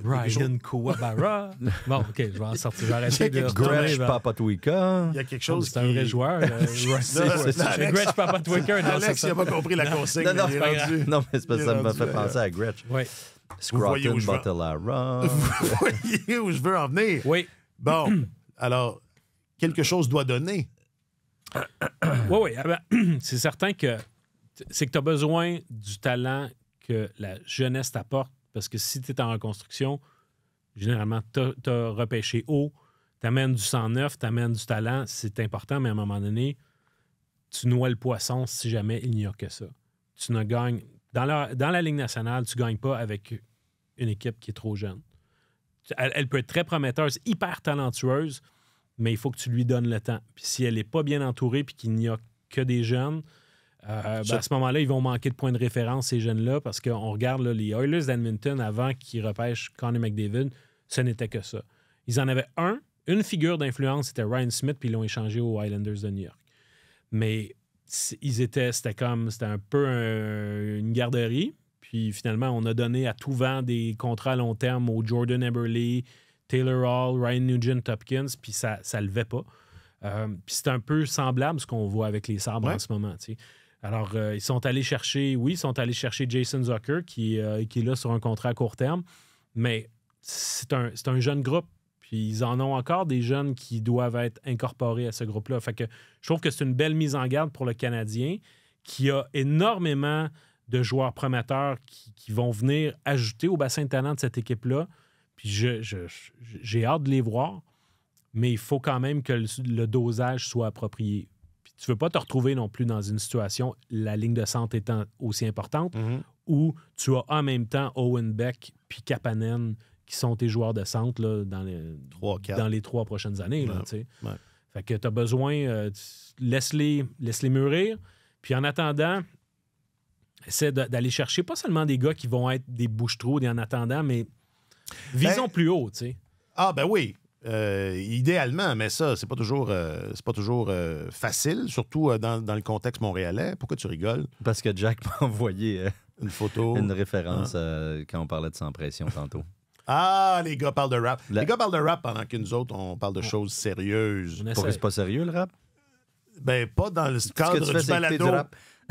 Ryan Kouabara. Bon, OK, je vais en sortir. Je vais arrêter de Gretsch retourner Gretsch vers- Papatwika. Il y a quelque Non, chose c'est un vrai joueur. Alex- Gretsch Papatwicker. non, Alex, c'est il ça. n'a pas compris la consigne. Non, non, il c'est est pas rendu- grave. Non, mais c'est parce que ça il est m'a fait rendu, penser à Gretsch. Oui. voyez où Scroton je vais. Botelara. Vous voyez où je veux en venir? Oui. Bon, alors, quelque chose doit donner. Oui. Ah ben, c'est certain que tu as besoin du talent que la jeunesse t'apporte parce que si tu es en reconstruction, généralement, tu as repêché haut, tu amènes du sang neuf, tu amènes du talent, c'est important, mais à un moment donné, tu noies le poisson si jamais il n'y a que ça. Tu ne gagnes. Dans la Ligue nationale, tu ne gagnes pas avec une équipe qui est trop jeune. Elle peut être très prometteuse, hyper talentueuse, mais il faut que tu lui donnes le temps. Puis si elle n'est pas bien entourée puis qu'il n'y a que des jeunes, à ce moment-là, ils vont manquer de points de référence, ces jeunes-là, parce qu'on regarde là, les Oilers d'Edmonton avant qu'ils repêchent Connor McDavid, ce n'était que ça. Ils en avaient une figure d'influence, c'était Ryan Smith, puis ils l'ont échangé aux Islanders de New York. Mais c'était un peu une garderie. Puis finalement, on a donné à tout vent des contrats à long terme aux Jordan Eberle, Taylor Hall, Ryan Nugent-Hopkins, puis ça ne levait pas. Puis c'est un peu semblable ce qu'on voit avec les Sabres en ce moment. T'sais. Alors, ils sont allés chercher Jason Zucker, qui est là sur un contrat à court terme, mais c'est un jeune groupe. Puis ils en ont encore des jeunes qui doivent être incorporés à ce groupe-là. Fait que je trouve que c'est une belle mise en garde pour le Canadien, qui a énormément de joueurs prometteurs qui vont venir ajouter au bassin de talent de cette équipe-là. Puis j'ai hâte de les voir, mais il faut quand même que le dosage soit approprié. Puis tu ne veux pas te retrouver non plus dans une situation, la ligne de centre étant aussi importante, où tu as en même temps Owen Beck puis Kapanen qui sont tes joueurs de centre là, dans les 3 prochaines années. Là, Ouais. Fait que tu as besoin, laisse-les mûrir. Puis en attendant, essaie d'aller chercher pas seulement des gars qui vont être des bouche-trous en attendant, mais visons plus haut, tu sais. Ah, ben oui. Idéalement, mais ça, c'est pas toujours facile, surtout dans le contexte montréalais. Pourquoi tu rigoles? Parce que Jack m'a envoyé une photo. Une référence quand on parlait de Sans pression tantôt. Ah, les gars parlent de rap. Les gars parlent de rap pendant que nous autres, on parle de choses sérieuses. Pourquoi c'est pas sérieux, le rap? Ben, pas dans le cadre du balado.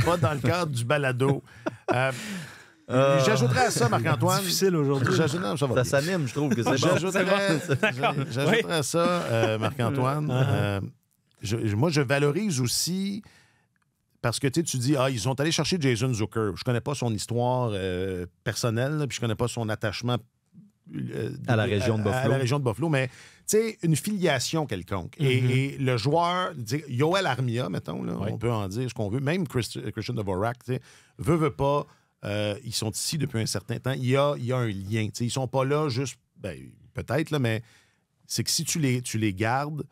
Pas dans le cadre du balado. J'ajouterais à ça, Marc-Antoine. C'est difficile aujourd'hui. Ça s'anime, je trouve que c'est bon. J'ajouterais à ça, Marc-Antoine. Moi, je valorise aussi parce que tu dis, ils sont allés chercher Jason Zucker. Je connais pas son histoire personnelle, puis je connais pas son attachement à la région de Buffalo. À la région de Buffalo, mais tu sais, une filiation quelconque. Et le joueur, Yoel Armia, mettons, là, on peut en dire ce qu'on veut, même Christian Dvorak, veut pas. Ils sont ici depuis un certain temps. Il y a un lien. T'sais, ils sont pas là juste... Ben, peut-être, là, mais c'est que si tu les gardes,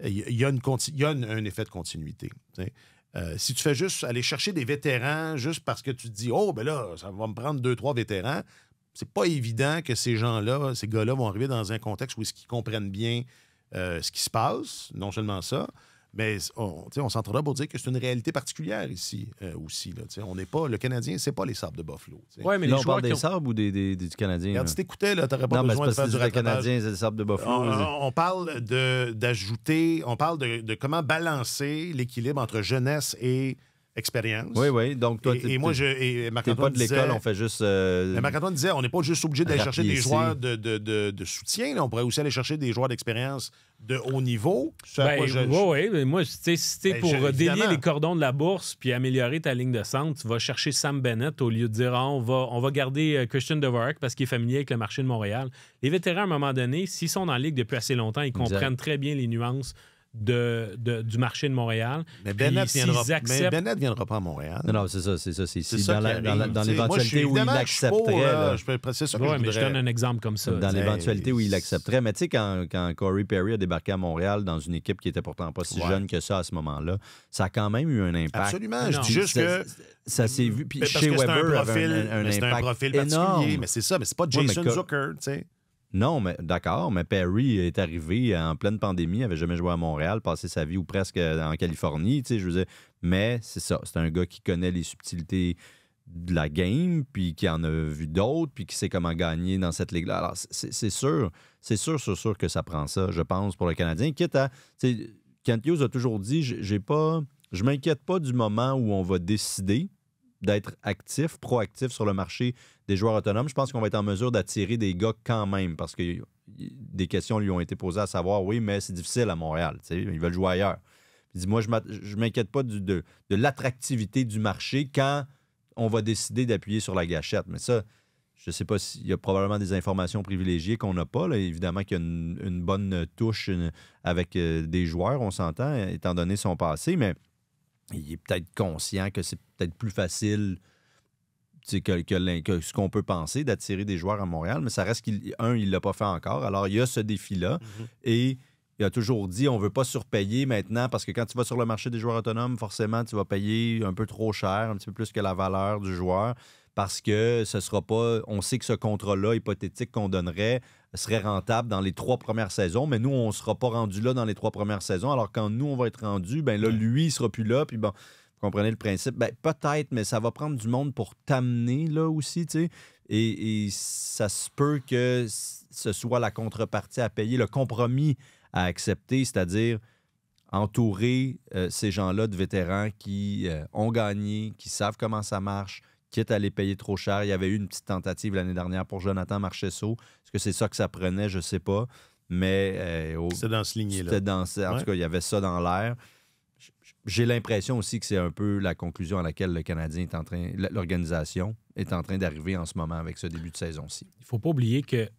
il y a un effet de continuité. Si tu fais juste aller chercher des vétérans juste parce que tu te dis « Oh, ben là, ça va me prendre 2-3 vétérans », c'est pas évident que ces gens-là, ces gars-là vont arriver dans un contexte où ils comprennent bien ce qui se passe. Non seulement ça, mais on s'entendra pour dire que c'est une réalité particulière ici aussi. Là, on n'est pas... Le Canadien, c'est pas les Sabres de Buffalo. Oui, mais là, on parle des Sabres ou du Canadien? Regarde, si t'écoutais, t'aurais pas besoin de faire du rattrapage. Le Canadien, c'est les Sabres de Buffalo. On parle d'ajouter... On parle de comment balancer l'équilibre entre jeunesse et expérience. Oui. Donc, toi, et moi, t'es pas de l'école, on fait juste... Marc-Antoine disait, on n'est pas juste obligé d'aller chercher des joueurs de soutien. Là. On pourrait aussi aller chercher des joueurs d'expérience de haut niveau. Oui. Moi, si c'était pour délier les cordons de la bourse puis améliorer ta ligne de centre, tu vas chercher Sam Bennett au lieu de dire on va garder Christian Dvorak parce qu'il est familier avec le marché de Montréal. Les vétérans, à un moment donné, s'ils sont dans la ligue depuis assez longtemps, ils comprennent très bien les nuances du marché de Montréal. Mais Bennett viendra pas à Montréal. Non, c'est ça. C'est ici. Dans l'éventualité où il accepterait. Mais je donne un exemple comme ça. Dans l'éventualité où il accepterait. Mais tu sais, quand Corey Perry a débarqué à Montréal dans une équipe qui était pourtant pas si jeune que ça à ce moment-là, ça a quand même eu un impact. Absolument. Je dis juste que... Ça s'est vu. Puis chez Weber avait un impact un profil particulier. Mais c'est ça. Mais c'est pas Jason Zucker, tu sais. Non, mais d'accord, mais Perry est arrivé en pleine pandémie, il n'avait jamais joué à Montréal, passé sa vie ou presque en Californie, tu sais, je veux dire. Mais c'est ça, c'est un gars qui connaît les subtilités de la game, puis qui en a vu d'autres, puis qui sait comment gagner dans cette ligue-là. Alors, c'est sûr que ça prend ça, je pense, pour le Canadien. Quitte à... Kent Hughes a toujours dit, je m'inquiète pas du moment où on va décider d'être actif, proactif sur le marché des joueurs autonomes. Je pense qu'on va être en mesure d'attirer des gars quand même, parce que des questions lui ont été posées à savoir, oui, mais c'est difficile à Montréal, ils veulent jouer ailleurs. Il dit, moi, je m'inquiète pas de l'attractivité du marché quand on va décider d'appuyer sur la gâchette. Mais ça, je ne sais pas s'il y a probablement des informations privilégiées qu'on n'a pas. Là. Évidemment qu'il y a une bonne touche avec des joueurs, on s'entend, étant donné son passé, mais il est peut-être conscient que c'est peut-être plus facile que ce qu'on peut penser d'attirer des joueurs à Montréal, mais ça reste il ne l'a pas fait encore. Alors, il y a ce défi-là et il a toujours dit on ne veut pas surpayer maintenant parce que quand tu vas sur le marché des joueurs autonomes, forcément, tu vas payer un peu trop cher, un petit peu plus que la valeur du joueur parce que ce sera pas... On sait que ce contrat-là hypothétique qu'on donnerait serait rentable dans les 3 premières saisons, mais nous, on ne sera pas rendu là dans les 3 premières saisons. Alors, quand nous, on va être rendu, ben là, lui, il ne sera plus là. Puis bon, vous comprenez le principe? Ben, peut-être, mais ça va prendre du monde pour t'amener là aussi, tu sais. Et ça se peut que ce soit la contrepartie à payer, le compromis à accepter, c'est-à-dire entourer ces gens-là de vétérans qui ont gagné, qui savent comment ça marche, quitte à les payer trop cher. Il y avait eu une petite tentative l'année dernière pour Jonathan Marchessault. Est-ce que c'est ça que ça prenait? Je ne sais pas. Mais c'était dans ce lignée-là. En tout cas, il y avait ça dans l'air. J'ai l'impression aussi que c'est un peu la conclusion à laquelle le Canadien est en train... L'organisation est en train d'arriver en ce moment avec ce début de saison-ci. Il ne faut pas oublier que,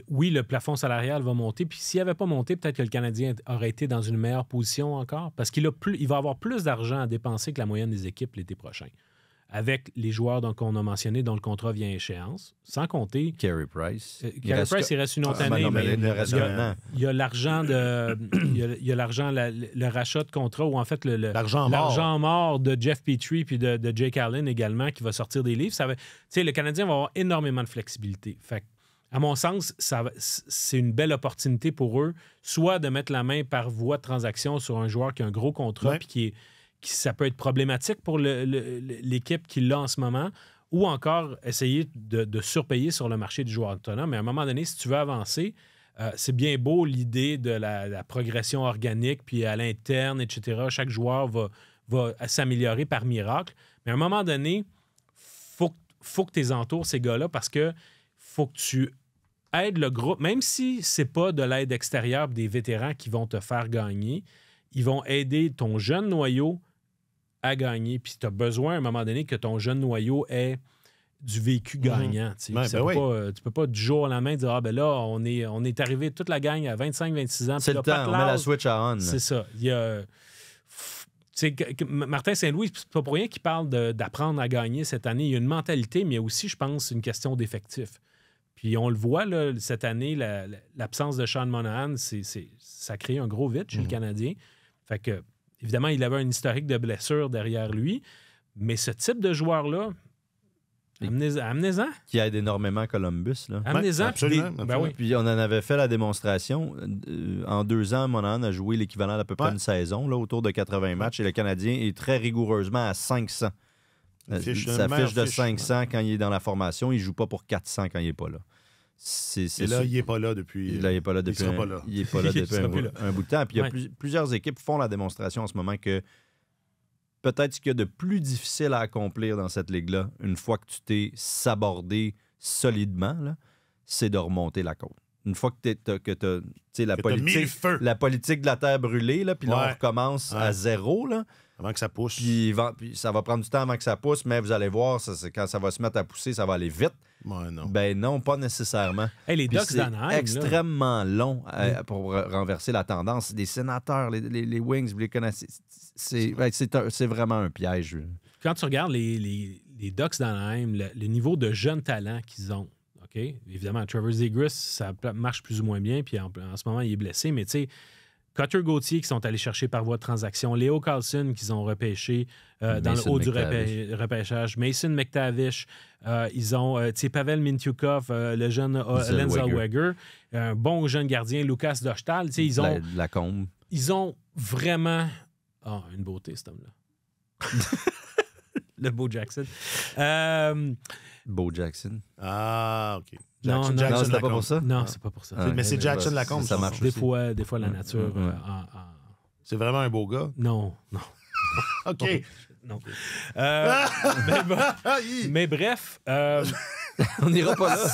oui, le plafond salarial va monter. Puis s'il n'avait pas monté, peut-être que le Canadien aurait été dans une meilleure position encore. Parce qu'il va avoir plus d'argent à dépenser que la moyenne des équipes l'été prochain. avec les joueurs qu'on a mentionnés dont le contrat vient à échéance, sans compter... Carey Price. Carey Price, il reste une autre année, mais il y a l'argent de... il y a l'argent, le rachat de contrat, ou en fait l'argent mort de Jeff Petrie puis de Jake Allen également, qui va sortir des livres. Le Canadien va avoir énormément de flexibilité. Fait à mon sens, c'est une belle opportunité pour eux, soit de mettre la main par voie de transaction sur un joueur qui a un gros contrat puis ça peut être problématique pour l'équipe qui l'a en ce moment, ou encore essayer de surpayer sur le marché du joueur autonome. Mais à un moment donné, si tu veux avancer, c'est bien beau l'idée de la progression organique, puis à l'interne, etc. Chaque joueur va s'améliorer par miracle. Mais à un moment donné, faut que tu entoures ces gars-là, parce que faut que tu aides le groupe, même si c'est pas de l'aide extérieure des vétérans qui vont te faire gagner, ils vont aider ton jeune noyau à gagner. Puis tu as besoin, à un moment donné, que ton jeune noyau ait du vécu gagnant. Tu peux pas du jour au lendemain dire « Ah, ben là, on est arrivé toute la gang à 25-26 ans. » C'est le temps, on met la switch à on. C'est ça. Il y a... Martin Saint-Louis, c'est pas pour rien qu'il parle d'apprendre à gagner cette année. Il y a une mentalité, mais il y a aussi, je pense, une question d'effectif. Puis on le voit, là, cette année, l'absence de Sean Monahan, ça crée un gros vide chez le Canadien. Fait que, évidemment, il avait un historique de blessures derrière lui, mais ce type de joueur-là, amenez-en. Qui aide énormément Columbus. Là. Amenez-en. Absolument. Puis on en avait fait la démonstration. En 2 ans, Monahan a joué l'équivalent d'à peu près une saison, là, autour de 80 matchs, et le Canadien est très rigoureusement à 500. Sa fiche de 500 quand il est dans la formation, il ne joue pas pour 400 quand il n'est pas là. Et là, il n'est pas là depuis... Là, il n'est pas là depuis, un bout de temps. Puis il y a plusieurs équipes font la démonstration en ce moment que peut-être ce qu'il y a de plus difficile à accomplir dans cette ligue-là, une fois que tu t'es sabordé solidement, là, c'est de remonter la côte. Une fois que tu as la politique de la terre brûlée, là, puis là, on recommence à zéro, là. Avant que ça pousse. Puis ça va prendre du temps avant que ça pousse, mais vous allez voir, quand ça va se mettre à pousser, ça va aller vite. Ouais, non. Ben non, pas nécessairement. Hey, les Ducks d'Anaheim, c'est extrêmement long pour renverser la tendance. Les Sénateurs, les Wings, vous les connaissez. C'est vraiment un piège. Quand tu regardes les Ducks d'Anaheim, le niveau de jeunes talents qu'ils ont, OK? Évidemment, Trevor Zegras, ça marche plus ou moins bien, puis en ce moment, il est blessé, mais tu sais, Cutter Gauthier qui sont allés chercher par voie de transaction, Leo Carlson qu'ils ont repêché dans le haut du repêchage, Mason McTavish, ils ont Pavel Mintyukov, le jeune Lenz Zellweger, un bon jeune gardien, Lucas Dostal. Ils ont Lacombe. Ils ont vraiment... une beauté, cet homme-là. Le Bo Jackson. Bo Jackson. Ah, OK. Non, c'était pas pour ça? Non, c'est pas pour ça. Mais c'est Jackson Lacombe. Ça marche des fois, la nature... C'est vraiment un beau gars? Non. OK. Non. Mais bref... on n'ira pas là.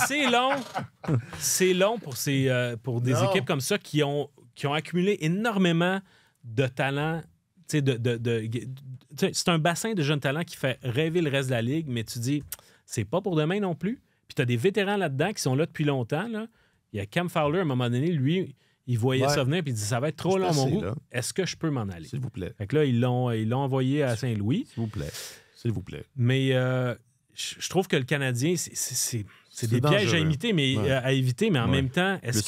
C'est long pour des équipes comme ça qui ont accumulé énormément de talent. C'est un bassin de jeunes talents qui fait rêver le reste de la ligue, mais tu dis, c'est pas pour demain non plus. Puis tu as des vétérans là-dedans qui sont là depuis longtemps. Là. Il y a Cam Fowler, à un moment donné, lui, il voyait ça venir, puis il dit, ça va être trop long, mon goût. Est-ce que je peux m'en aller? S'il vous plaît. Fait que là, ils l'ont envoyé à Saint-Louis. S'il vous plaît. Mais je trouve que le Canadien, c'est des pièges à éviter, mais en même temps, est-ce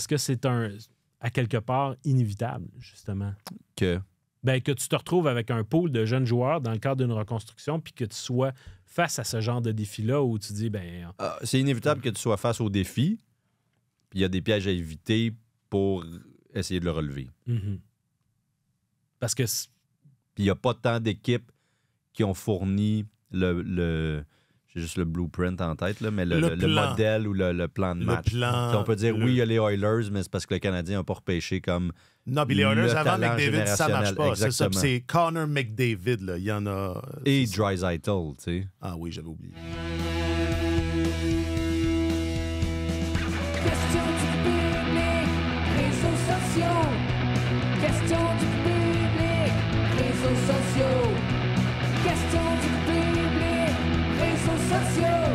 que c'est à quelque part inévitable, justement? Que tu te retrouves avec un pool de jeunes joueurs dans le cadre d'une reconstruction, puis que tu sois face à ce genre de défi-là où tu dis, c'est inévitable que tu sois face au défi, puis il y a des pièges à éviter pour essayer de le relever. Mm-hmm. Parce que... Puis il n'y a pas tant d'équipes qui ont fourni j'ai juste le blueprint en tête, là, mais le modèle ou le plan de match. On peut dire, oui, il y a les Oilers, mais c'est parce que le Canadien n'a pas repêché comme. Non, puis les Oilers, avant McDavid, ça ne marche pas. Exactement. C'est ça. Puis c'est Connor McDavid, là. Il y en a. Et Draisaitl, tu sais. Ah oui, j'avais oublié. Question du public, réseaux sociaux. Question du public, réseaux sociaux. Question du public, réseaux sociaux.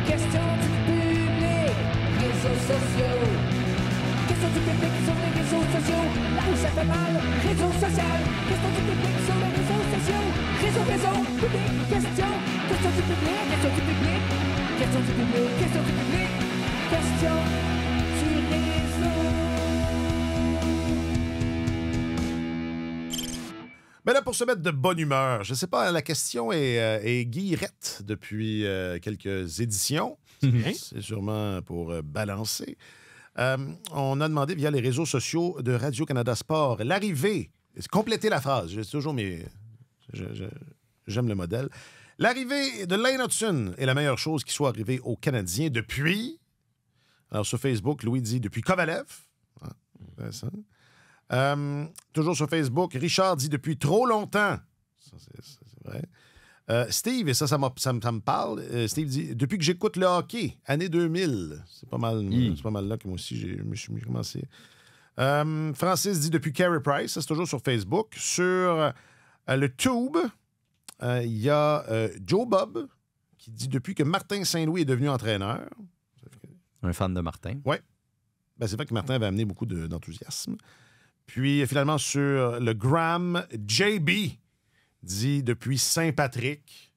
Question du public, réseaux sociaux. Question du public sur les réseaux sociaux. Là où ça fait mal, réseaux sociaux. Question du public sur les réseaux sociaux. sociaux, réseau, public, question du public, question du public, question du public, question du public, question du réseau. Mais là, pour se mettre de bonne humeur, je sais pas, la question est guillerette depuis quelques éditions. C'est sûrement pour balancer. On a demandé via les réseaux sociaux de Radio-Canada Sport l'arrivée, complétez la phrase, j'ai toujours mes... J'aime le modèle. L'arrivée de Lane Hutson est la meilleure chose qui soit arrivée aux Canadiens depuis... Alors, sur Facebook, Louis dit depuis Kovalev. Ah, intéressant. Toujours sur Facebook, Richard dit depuis trop longtemps. Ça, c'est vrai. Steve, et ça me parle. Steve dit depuis que j'écoute le hockey, année 2000. C'est pas mal là que moi aussi, je me suis commencé. Francis dit depuis Carey Price. Ça, c'est toujours sur Facebook. Sur le Tube, il y a Joe Bob qui dit depuis que Martin Saint-Louis est devenu entraîneur. Un fan de Martin. Oui. Ben, c'est vrai que Martin avait amené beaucoup d'enthousiasme. Puis, finalement, sur le Gram, JB dit depuis Saint-Patrick.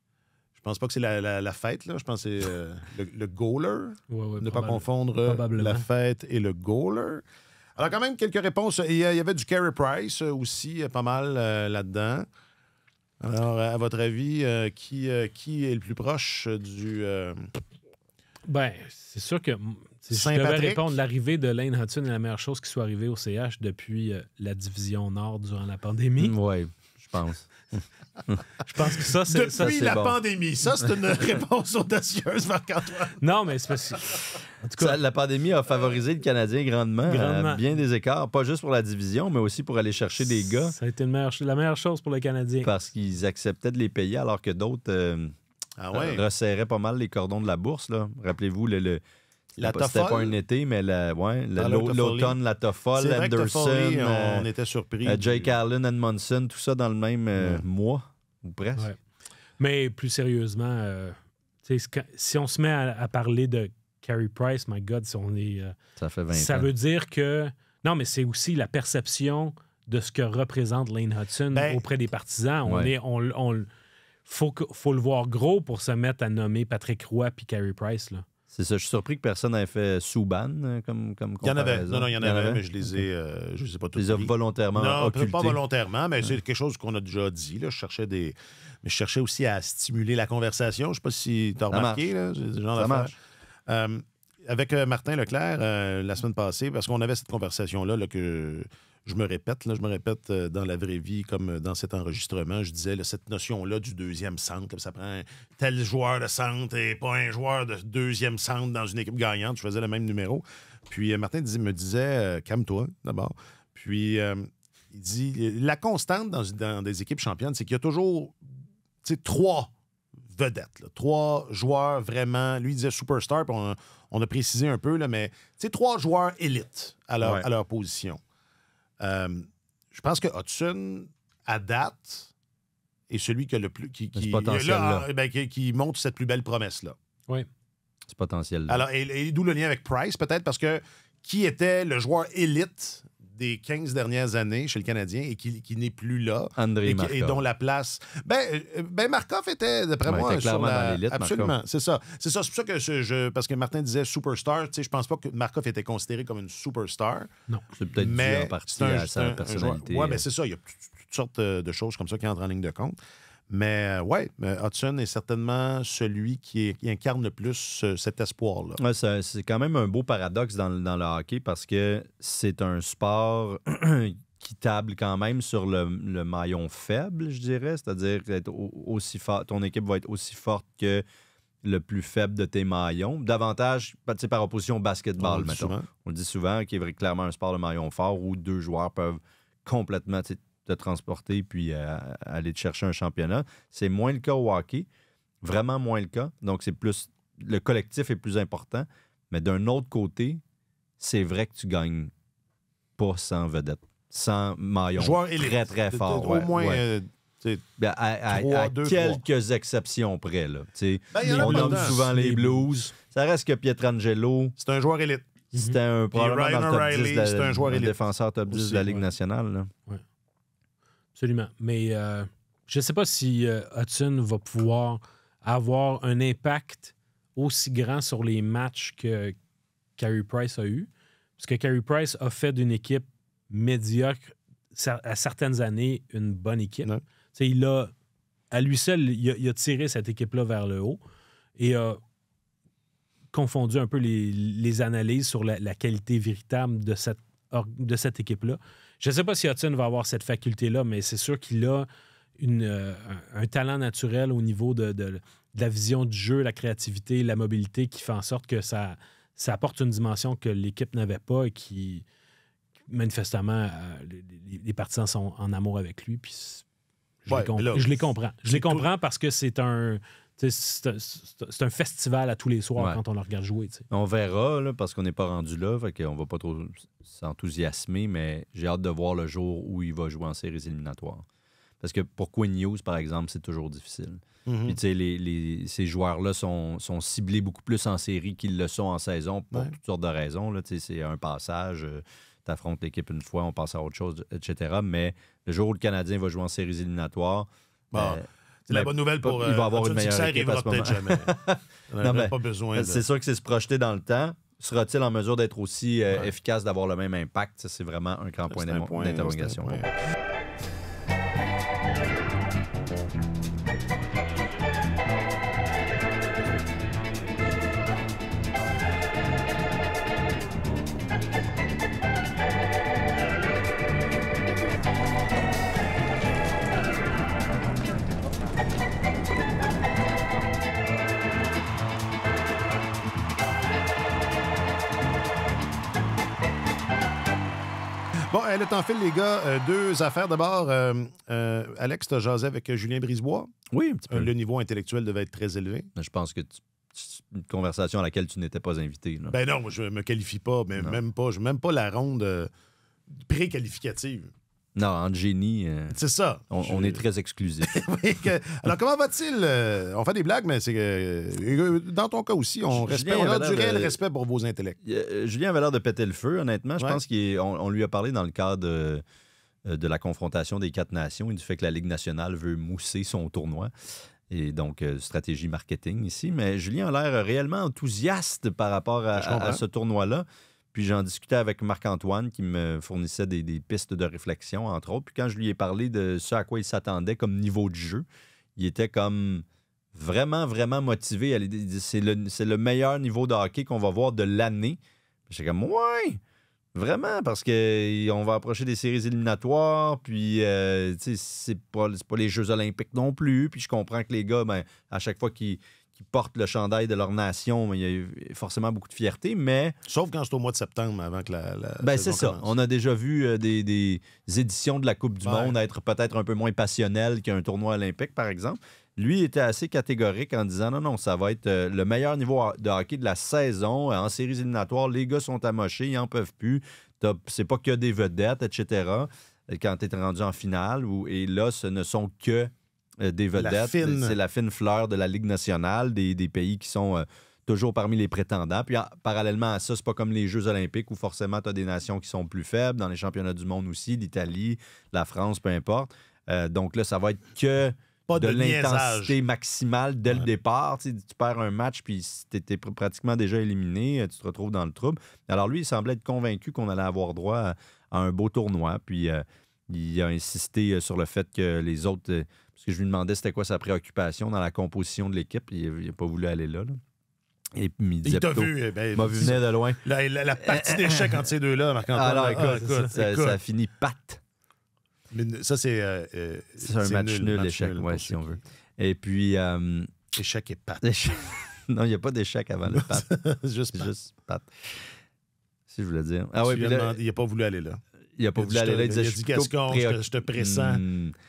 Je pense pas que c'est la fête, là. Je pense que c'est le goaler. Ouais, ne pas confondre la fête et le goaler. Alors, quand même, quelques réponses. Il y avait du Carey Price aussi, pas mal là-dedans. Alors, à votre avis, qui est le plus proche du... Ben, c'est sûr que si je devais répondre, l'arrivée de Lane Hutson est la meilleure chose qui soit arrivée au CH depuis la division Nord durant la pandémie. Oui, je pense. Je pense que ça, c'est... Depuis la pandémie. Ça, c'est une réponse audacieuse, Marc-Antoine. Non, mais c'est parce que... En tout cas, la pandémie a favorisé le Canadien grandement. Bien des écarts, pas juste pour la division, mais aussi pour aller chercher des gars. Ça a été la meilleure chose pour le Canadien. Parce qu'ils acceptaient de les payer alors que d'autres resserraient pas mal les cordons de la bourse. Là. Rappelez-vous, c'était pas un été, mais l'automne, la Toffoli, Anderson. On était surpris. Jake Allen, Edmondson, tout ça dans le même mois, ou presque. Ouais. Mais plus sérieusement, si on se met à parler de Carey Price, my God, si on est... ça fait 20 ans. Ça veut dire que... Non, mais c'est aussi la perception de ce que représente Lane Hutson auprès des partisans. Faut le voir gros pour se mettre à nommer Patrick Roy puis Carey Price, là. C'est ça. Je suis surpris que personne n'ait fait Subban comme comparaison. Il y en avait. Non, il y en avait, mais je les ai pas tous. Tu les as volontairement occultés. Pas volontairement, mais c'est quelque chose qu'on a déjà dit. Là. Je cherchais aussi à stimuler la conversation. Je ne sais pas si tu as remarqué. Là, ce genre ça marche. Avec Martin Leclerc, la semaine passée, parce qu'on avait cette conversation-là que... Je me répète dans la vraie vie comme dans cet enregistrement. Je disais cette notion-là du deuxième centre, ça prend tel joueur de centre et pas un joueur de deuxième centre dans une équipe gagnante. Je faisais le même numéro. Puis Martin me disait calme-toi d'abord. Puis il dit la constante dans des équipes championnes, c'est qu'il y a toujours 3 vedettes, 3 joueurs vraiment. Lui, il disait superstar, puis on a précisé un peu, là, mais 3 joueurs élites à leur position. Je pense que Hutson, à date, est celui qui a le plus... qui montre cette plus belle promesse-là. Oui. Ce potentiel-là. Alors, et d'où le lien avec Price, peut-être, parce que qui était le joueur élite des 15 dernières années chez le Canadien et qui n'est plus là. André Markov. Et dont la place... Markov était, d'après moi, sur la... dans l'élite, absolument, Markov. C'est ça. C'est pour ça que parce que Martin disait superstar, je pense pas que Markov était considéré comme une superstar. Non. C'est peut-être dû en partie à sa personnalité. Oui, mais c'est ça. Il y a toutes sortes de choses comme ça qui entrent en ligne de compte. Mais Hutson est certainement celui qui incarne le plus cet espoir-là. Ouais, c'est quand même un beau paradoxe dans le hockey parce que c'est un sport qui table quand même sur le maillon faible, je dirais. C'est-à-dire être aussi fort, ton équipe va être aussi forte que le plus faible de tes maillons. Davantage par opposition au basketball, mettons. On le dit souvent, qui est clairement un sport de maillon fort où 2 joueurs peuvent complètement te transporter puis aller te chercher un championnat. C'est moins le cas au hockey, vraiment moins le cas. Donc, c'est plus le collectif est plus important. Mais d'un autre côté, c'est vrai que tu gagnes pas sans vedette, sans maillon très, très fort. Au moins... à quelques exceptions près. Là. On nomme souvent les Blues. Ça reste que Pietrangelo... C'est un joueur élite. C'était probablement dans le top 10 c'est un joueur élite. Défenseur top 10 de la Ligue nationale. Là. Ouais. Absolument. Mais Je ne sais pas si Hudson va pouvoir avoir un impact aussi grand sur les matchs que Carey Price a eu. Parce que Carey Price a fait d'une équipe médiocre à certaines années une bonne équipe. Ouais. À lui seul, il a tiré cette équipe-là vers le haut et a confondu un peu les analyses sur la qualité véritable de cette équipe-là. Je ne sais pas si Hudson va avoir cette faculté-là, mais c'est sûr qu'il a un talent naturel au niveau de la vision du jeu, la créativité, la mobilité qui fait en sorte que ça apporte une dimension que l'équipe n'avait pas et qui, manifestement, les partisans sont en amour avec lui. Puis je les comprends. Je les comprends parce que c'est un festival à tous les soirs quand on le regarde jouer. T'sais. On verra, là, parce qu'on n'est pas rendu là, fait qu'on va pas trop s'enthousiasmer, mais j'ai hâte de voir le jour où il va jouer en séries éliminatoires. Parce que pour Quinn Hughes, par exemple, c'est toujours difficile. Mm-hmm. Puis, tu sais, ces joueurs-là sont ciblés beaucoup plus en série qu'ils le sont en saison pour toutes sortes de raisons. Là. Tu sais, c'est un passage, tu affrontes l'équipe une fois, on passe à autre chose, etc. Mais le jour où le Canadien va jouer en séries éliminatoires... c'est la bonne nouvelle pour... il va avoir une meilleure ça équipe à ce moment. peut-être jamais. On n'a pas besoin de... C'est sûr que c'est se projeter dans le temps. Sera-t-il en mesure d'être aussi efficace, d'avoir le même impact? Ça, c'est vraiment un grand point d'interrogation. Bon, le temps file, les gars. Deux affaires. D'abord, Alex, tu as jasé avec Julien Brisebois. Oui, un petit peu. Le niveau intellectuel devait être très élevé. Je pense que une conversation à laquelle tu n'étais pas invité. Là. Ben non, moi, je me qualifie pas, mais même pas. Je même pas la ronde pré-qualificative. Non, en génie, c'est ça. On est très exclusif. Alors, comment va-t-il? On fait des blagues, mais c'est que dans ton cas aussi, on a du réel respect pour vos intellects. Julien avait l'air de péter le feu, honnêtement. Je pense qu'on lui a parlé dans le cadre de la confrontation des 4 nations et du fait que la Ligue nationale veut mousser son tournoi. Et donc, stratégie marketing ici. Mais Julien a l'air réellement enthousiaste par rapport à ce tournoi-là. Puis j'en discutais avec Marc-Antoine qui me fournissait des pistes de réflexion, entre autres. Puis quand je lui ai parlé de ce à quoi il s'attendait comme niveau de jeu, il était comme vraiment, vraiment motivé. C'est le meilleur niveau de hockey qu'on va voir de l'année. J'étais comme, ouais, vraiment, parce qu'on va approcher des séries éliminatoires. Puis, c'est pas les Jeux olympiques non plus. Puis je comprends que les gars, à chaque fois qu'ils portent le chandail de leur nation, il y a forcément beaucoup de fierté, mais... Sauf quand c'est au mois de septembre, avant que la c'est ça. Commence. On a déjà vu des éditions de la Coupe du Monde être peut-être un peu moins passionnelles qu'un tournoi olympique, par exemple. Lui était assez catégorique en disant non, ça va être le meilleur niveau de hockey de la saison. En séries éliminatoires, les gars sont amochés, ils n'en peuvent plus. C'est pas que des vedettes, etc. Quand tu es rendu en finale, et là, ce ne sont que... des vedettes, c'est la fine fleur de la Ligue nationale, des pays qui sont toujours parmi les prétendants. Puis parallèlement à ça, c'est pas comme les Jeux olympiques où forcément tu as des nations qui sont plus faibles, dans les championnats du monde aussi, l'Italie, la France, peu importe. Donc là, ça va être que de l'intensité maximale dès le départ. Tu perds un match, puis tu es pratiquement déjà éliminé, tu te retrouves dans le trouble. Alors lui, il semblait être convaincu qu'on allait avoir droit à un beau tournoi, puis il a insisté sur le fait que les autres... Parce que je lui demandais c'était quoi sa préoccupation dans la composition de l'équipe. Il n'a pas voulu aller là. Et puis il disait plutôt... m'a vu venir de loin. La partie d'échec entre ces deux-là, Marc-Antoine. Alors, écoute, ça a fini patte. Mais ça, c'est un match nul, l'échec, si on veut. Et puis... échec et patte. Non, il n'y a pas d'échec avant le patte. Juste patte. Si je voulais dire. Il n'a pas voulu aller là. Il n'a pas voulu aller là. Il disait, je te pressens.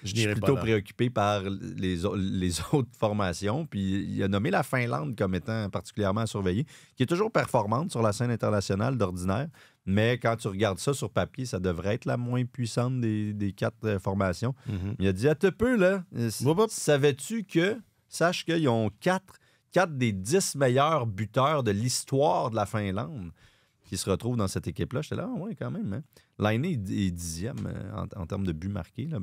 Je suis plutôt préoccupé par les autres formations. Puis il a nommé la Finlande comme étant particulièrement à surveiller, qui est toujours performante sur la scène internationale d'ordinaire. Mais quand tu regardes ça sur papier, ça devrait être la moins puissante des 4 formations. Mm-hmm. Il a dit, à te peu, là, savais-tu que, sache qu'ils ont 4 des 10 meilleurs buteurs de l'histoire de la Finlande qui se retrouvent dans cette équipe-là. J'étais là, oui, quand même. Hein? Lainé est 10e en termes de buts marqués. Là.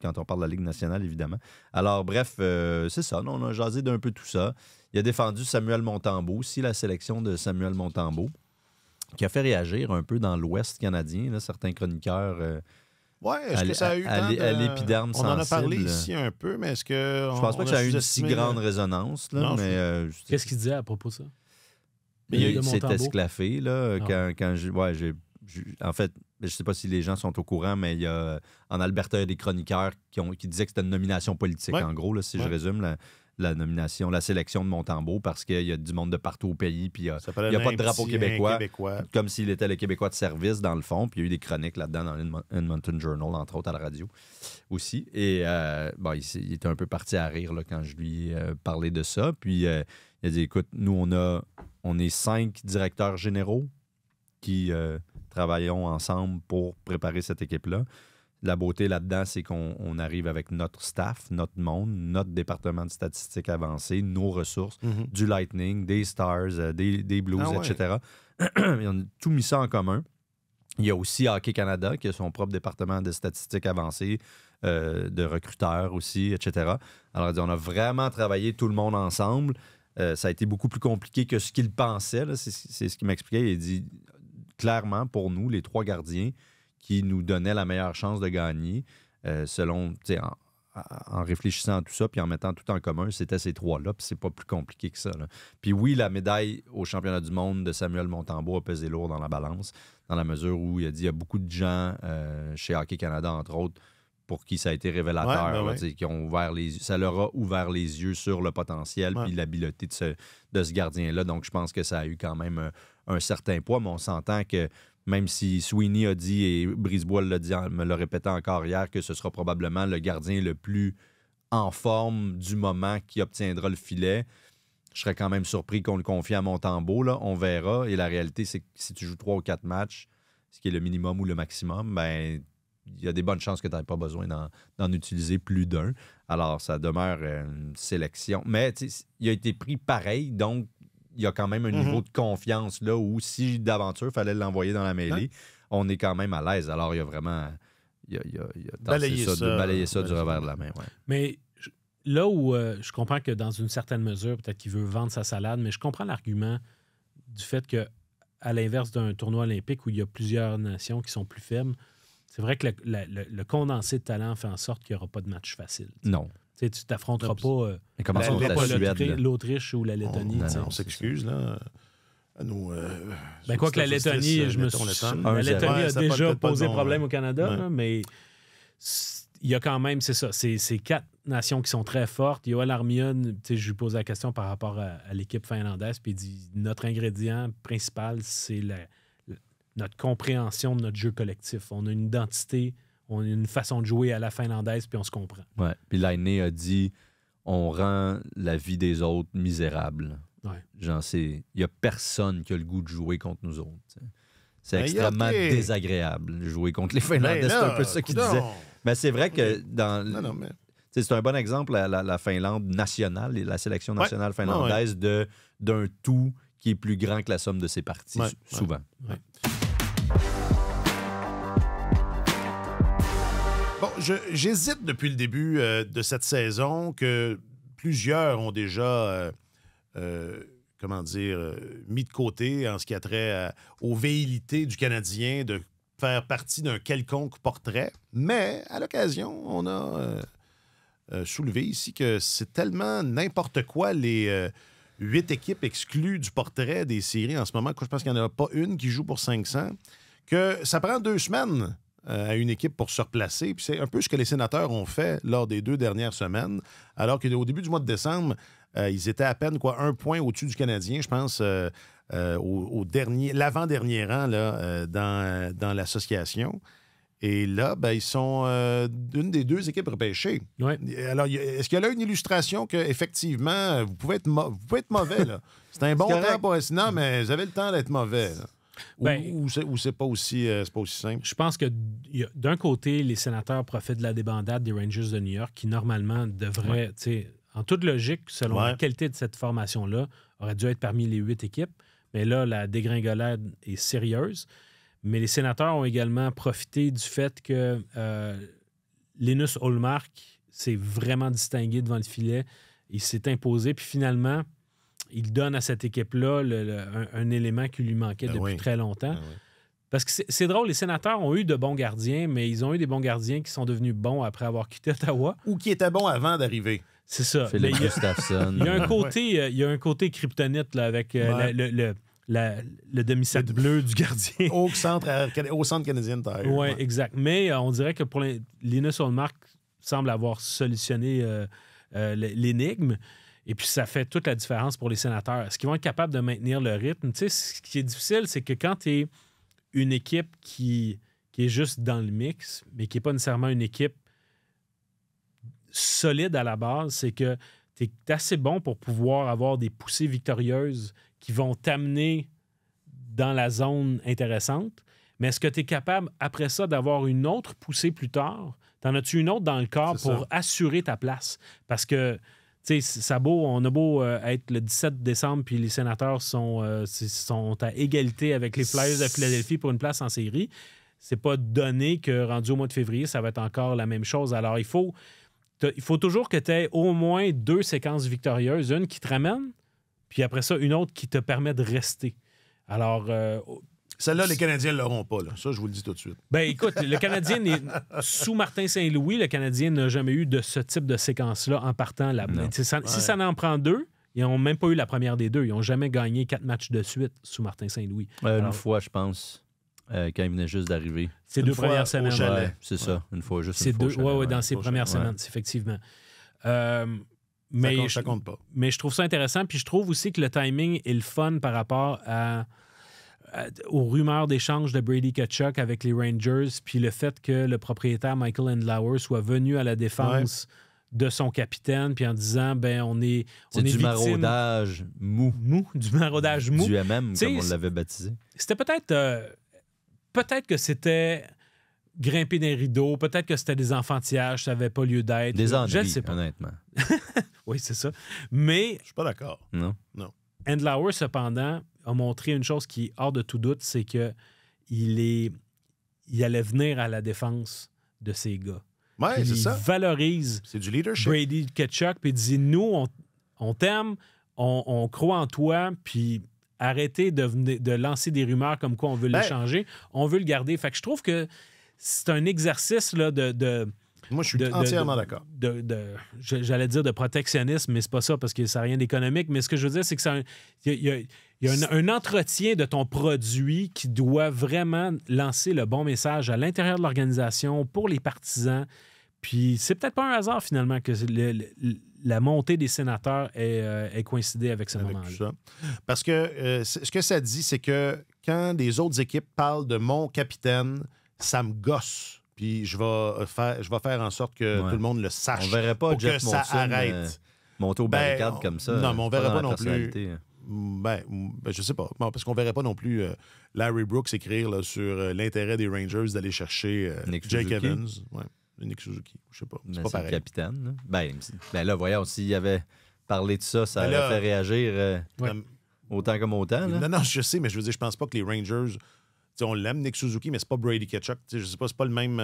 quand on parle de la Ligue nationale, évidemment. Alors, bref, c'est ça. On a jasé d'un peu tout ça. Il a défendu Samuel Montembeault, aussi la sélection de Samuel Montembeault, qui a fait réagir un peu dans l'Ouest canadien, là, certains chroniqueurs... Ouais, est-ce que ça a eu à l'épiderme On en a parlé sensible. ici un peu, mais est-ce que... Je pense pas que ça a eu une si grande résonance, là, Non, mais... Qu'est-ce qu'il disait à propos de ça? Il De s'est Montembeault? esclaffé, là, Ah. quand en fait, je sais pas si les gens sont au courant, mais il y a, en Alberta, il y a des chroniqueurs qui disaient que c'était une nomination politique, Ouais. en gros, là, si je Ouais. résume la nomination, la sélection de Montembeault, parce qu'il y a du monde de partout au pays, puis il n'y a pas de drapeau québécois, comme s'il était le Québécois de service, dans le fond, puis il y a eu des chroniques là-dedans dans l'Edmonton Journal, entre autres à la radio aussi. Et il était un peu parti à rire là, quand je lui ai parlé de ça. Puis il a dit, écoute, nous, on est 5 directeurs généraux qui travaillons ensemble pour préparer cette équipe-là. La beauté là-dedans, c'est qu'on arrive avec notre staff, notre monde, notre département de statistiques avancées, nos ressources, du Lightning, des Stars, des Blues, etc. On a tout mis ça en commun. Il y a aussi Hockey Canada, qui a son propre département de statistiques avancées, de recruteurs aussi, etc. Alors, on a vraiment travaillé tout le monde ensemble. Ça a été beaucoup plus compliqué que ce qu'il pensait. Là. C'est ce qu'il m'expliquait. Il dit clairement, pour nous, les 3 gardiens, qui nous donnaient la meilleure chance de gagner, en réfléchissant à tout ça puis en mettant tout en commun, c'était ces 3-là, puis c'est pas plus compliqué que ça. Là. Puis oui, la médaille au championnat du monde de Samuel Montembeault a pesé lourd dans la balance, dans la mesure où il a dit qu'il y a beaucoup de gens chez Hockey Canada, entre autres, pour qui ça a été révélateur, qui ont ouvert ça leur a ouvert les yeux sur le potentiel puis l'habileté de ce gardien-là. Donc, je pense que ça a eu quand même un certain poids, mais on s'entend que même si Sweeney a dit, et Brisebois me l'a répété encore hier, que ce sera probablement le gardien le plus en forme du moment qui obtiendra le filet, je serais quand même surpris qu'on le confie à Montembeault. Là. On verra. Et la réalité, c'est que si tu joues 3 ou 4 matchs, ce qui est le minimum ou le maximum, ben il y a des bonnes chances que tu n'aies pas besoin d'en utiliser plus d'un. Alors, ça demeure une sélection. Mais il a été pris pareil, donc il y a quand même un niveau de confiance là où si d'aventure, il fallait l'envoyer dans la mêlée, on est quand même à l'aise. Alors, il y a vraiment... Il a balayé ça du revers de la main. Ouais. Mais là où je comprends que dans une certaine mesure, peut-être qu'il veut vendre sa salade, mais je comprends l'argument du fait que, à l'inverse d'un tournoi olympique où il y a plusieurs nations qui sont plus faibles, c'est vrai que le condensé de talent fait en sorte qu'il n'y aura pas de match facile. T'sais. Non. Tu t'affronteras pas, mais comment ça, l'Autriche ou la Lettonie. Non, on s'excuse, là. Nous, quoi que la Lettonie, la Lettonie a déjà posé problème au Canada, là, mais il y a quand même, c'est ça, c'est 4 nations qui sont très fortes. Joel Armia, je lui posais la question par rapport à l'équipe finlandaise, puis il dit notre ingrédient principal, c'est notre compréhension de notre jeu collectif. On a une identité, on a une façon de jouer à la finlandaise, puis on se comprend. Ouais. Puis Laine a dit on rend la vie des autres misérable. Ouais. Genre, il n'y a personne qui a le goût de jouer contre nous autres. T'sais. C'est extrêmement désagréable de jouer contre les Finlandais. C'est un peu ça qu'il disait. Mais c'est vrai que c'est un bon exemple, la Finlande nationale, la sélection nationale finlandaise, d'un tout qui est plus grand que la somme de ses parties, souvent. Ouais. Bon, j'hésite depuis le début de cette saison que plusieurs ont déjà, mis de côté en ce qui a trait aux velléités du Canadien de faire partie d'un quelconque portrait. Mais, à l'occasion, on a soulevé ici que c'est tellement n'importe quoi les 8 équipes exclues du portrait des séries en ce moment. Je pense qu'il n'y en a pas une qui joue pour 500, que ça prend 2 semaines à une équipe pour se replacer. Puis c'est un peu ce que les Sénateurs ont fait lors des 2 dernières semaines, alors qu'au début du mois de décembre, ils étaient à peine 1 point au-dessus du Canadien, je pense, l'avant-dernier rang là, dans l'association. Et là, ils sont une des 2 équipes repêchées. Ouais. Alors, est-ce qu'il y a là une illustration qu'effectivement, vous pouvez être mauvais, là? C'est un bon temps pour être... Non, mais vous avez le temps d'être mauvais, là. Ou c'est pas aussi simple? Je pense que d'un côté, les Sénateurs profitent de la débandade des Rangers de New York qui, normalement, devraient, en toute logique, selon la qualité de cette formation-là, aurait dû être parmi les 8 équipes. Mais là, la dégringolade est sérieuse. Mais les Sénateurs ont également profité du fait que Linus Ullmark s'est vraiment distingué devant le filet. Il s'est imposé. Puis finalement, il donne à cette équipe-là un élément qui lui manquait depuis très longtemps. Parce que c'est drôle, les Sénateurs ont eu de bons gardiens, mais ils ont eu des bons gardiens qui sont devenus bons après avoir quitté Ottawa. Ou qui étaient bons avant d'arriver. C'est ça. Philippe Gustafsson. Il y a un côté, il y a un côté kryptonite là, avec le demi-sac bleu du gardien. Au centre canadien de Tire. Oui, exact. Mais on dirait que pour Linus Ullmark semble avoir solutionné l'énigme. Et puis, ça fait toute la différence pour les Sénateurs. Est-ce qu'ils vont être capables de maintenir le rythme? Tu sais, ce qui est difficile, c'est que quand tu es une équipe qui est juste dans le mix, mais qui n'est pas nécessairement une équipe solide à la base, c'est que tu es assez bon pour pouvoir avoir des poussées victorieuses qui vont t'amener dans la zone intéressante. Mais est-ce que tu es capable, après ça, d'avoir une autre poussée plus tard? T'en as-tu une autre dans le corps pour assurer ta place? Parce que, tu sais, on a beau être le 17 décembre, puis les Sénateurs sont à égalité avec les Flyers de Philadelphie pour une place en série. C'est pas donné que, rendu au mois de février, ça va être encore la même chose. Alors, il faut toujours que tu aies au moins 2 séquences victorieuses. Une qui te ramène, puis après ça, une autre qui te permet de rester. Alors... celle-là, les Canadiens ne l'auront pas. Là. Ça, je vous le dis tout de suite. Ben écoute, le Canadien, sous Martin Saint-Louis, le Canadien n'a jamais eu de ce type de séquence-là en partant là. Si ça en prend 2, ils n'ont même pas eu la première des 2. Ils n'ont jamais gagné 4 matchs de suite sous Martin Saint-Louis. Une fois, je pense, quand il venait juste d'arriver. C'est 2 premières semaines. C'est ça, une fois, juste c'est une fois. Oui, dans ses premières semaines, effectivement. Mais ça compte pas. Mais je trouve ça intéressant. Puis je trouve aussi que le timing est le fun par rapport aux rumeurs d'échange de Brady Tkachuk avec les Rangers, puis le fait que le propriétaire Michael Andlauer soit venu à la défense de son capitaine, puis en disant, on est du victime... maraudage mou. Du maraudage mou. Du MM, comme on l'avait baptisé. C'était peut-être que c'était grimper des rideaux, peut-être que c'était des enfantillages, ça n'avait pas lieu d'être. Des ennuis, je ne sais pas. honnêtement. Oui, c'est ça. Mais... Je suis pas d'accord. Non. Andlauer, cependant, a montré une chose qui est hors de tout doute, c'est que il allait venir à la défense de ces gars. Oui, c'est ça. Il valorise c'est du leadership. Brady Tkachuk, puis il dit, nous, on t'aime, on croit en toi, puis arrêtez de lancer des rumeurs comme quoi on veut l'échanger, on veut le garder. Fait que je trouve que c'est un exercice là, moi, je suis entièrement d'accord. J'allais dire de protectionnisme, mais c'est pas ça parce que ça n'a rien d'économique. Mais ce que je veux dire, c'est que il y a un entretien de ton produit qui doit vraiment lancer le bon message à l'intérieur de l'organisation pour les partisans. Puis c'est peut-être pas un hasard finalement que la montée des Sénateurs ait coïncidé avec ce moment-là. Parce que ce que ça dit, c'est que quand des autres équipes parlent de mon capitaine, ça me gosse. Puis je vais faire en sorte que tout le monde le sache. On verrait pas pour Jeff que ça Molson arrête. Monter aux barricades comme ça. Non, mais on verrait pas non plus. Ben, je sais pas. Bon, parce qu'on verrait pas non plus Larry Brooks écrire là, sur l'intérêt des Rangers d'aller chercher Jake Evans. Ouais, Nick Suzuki. Je sais pas. C'est pas pareil. Le capitaine. Ben là, voyons, s'il avait parlé de ça, ça aurait fait réagir autant comme autant. Là. Non, je sais, mais je veux dire, je pense pas que les Rangers... T'sais, on l'aime, Nick Suzuki, mais c'est pas Brady Tkachuk. Je sais pas, c'est pas le même...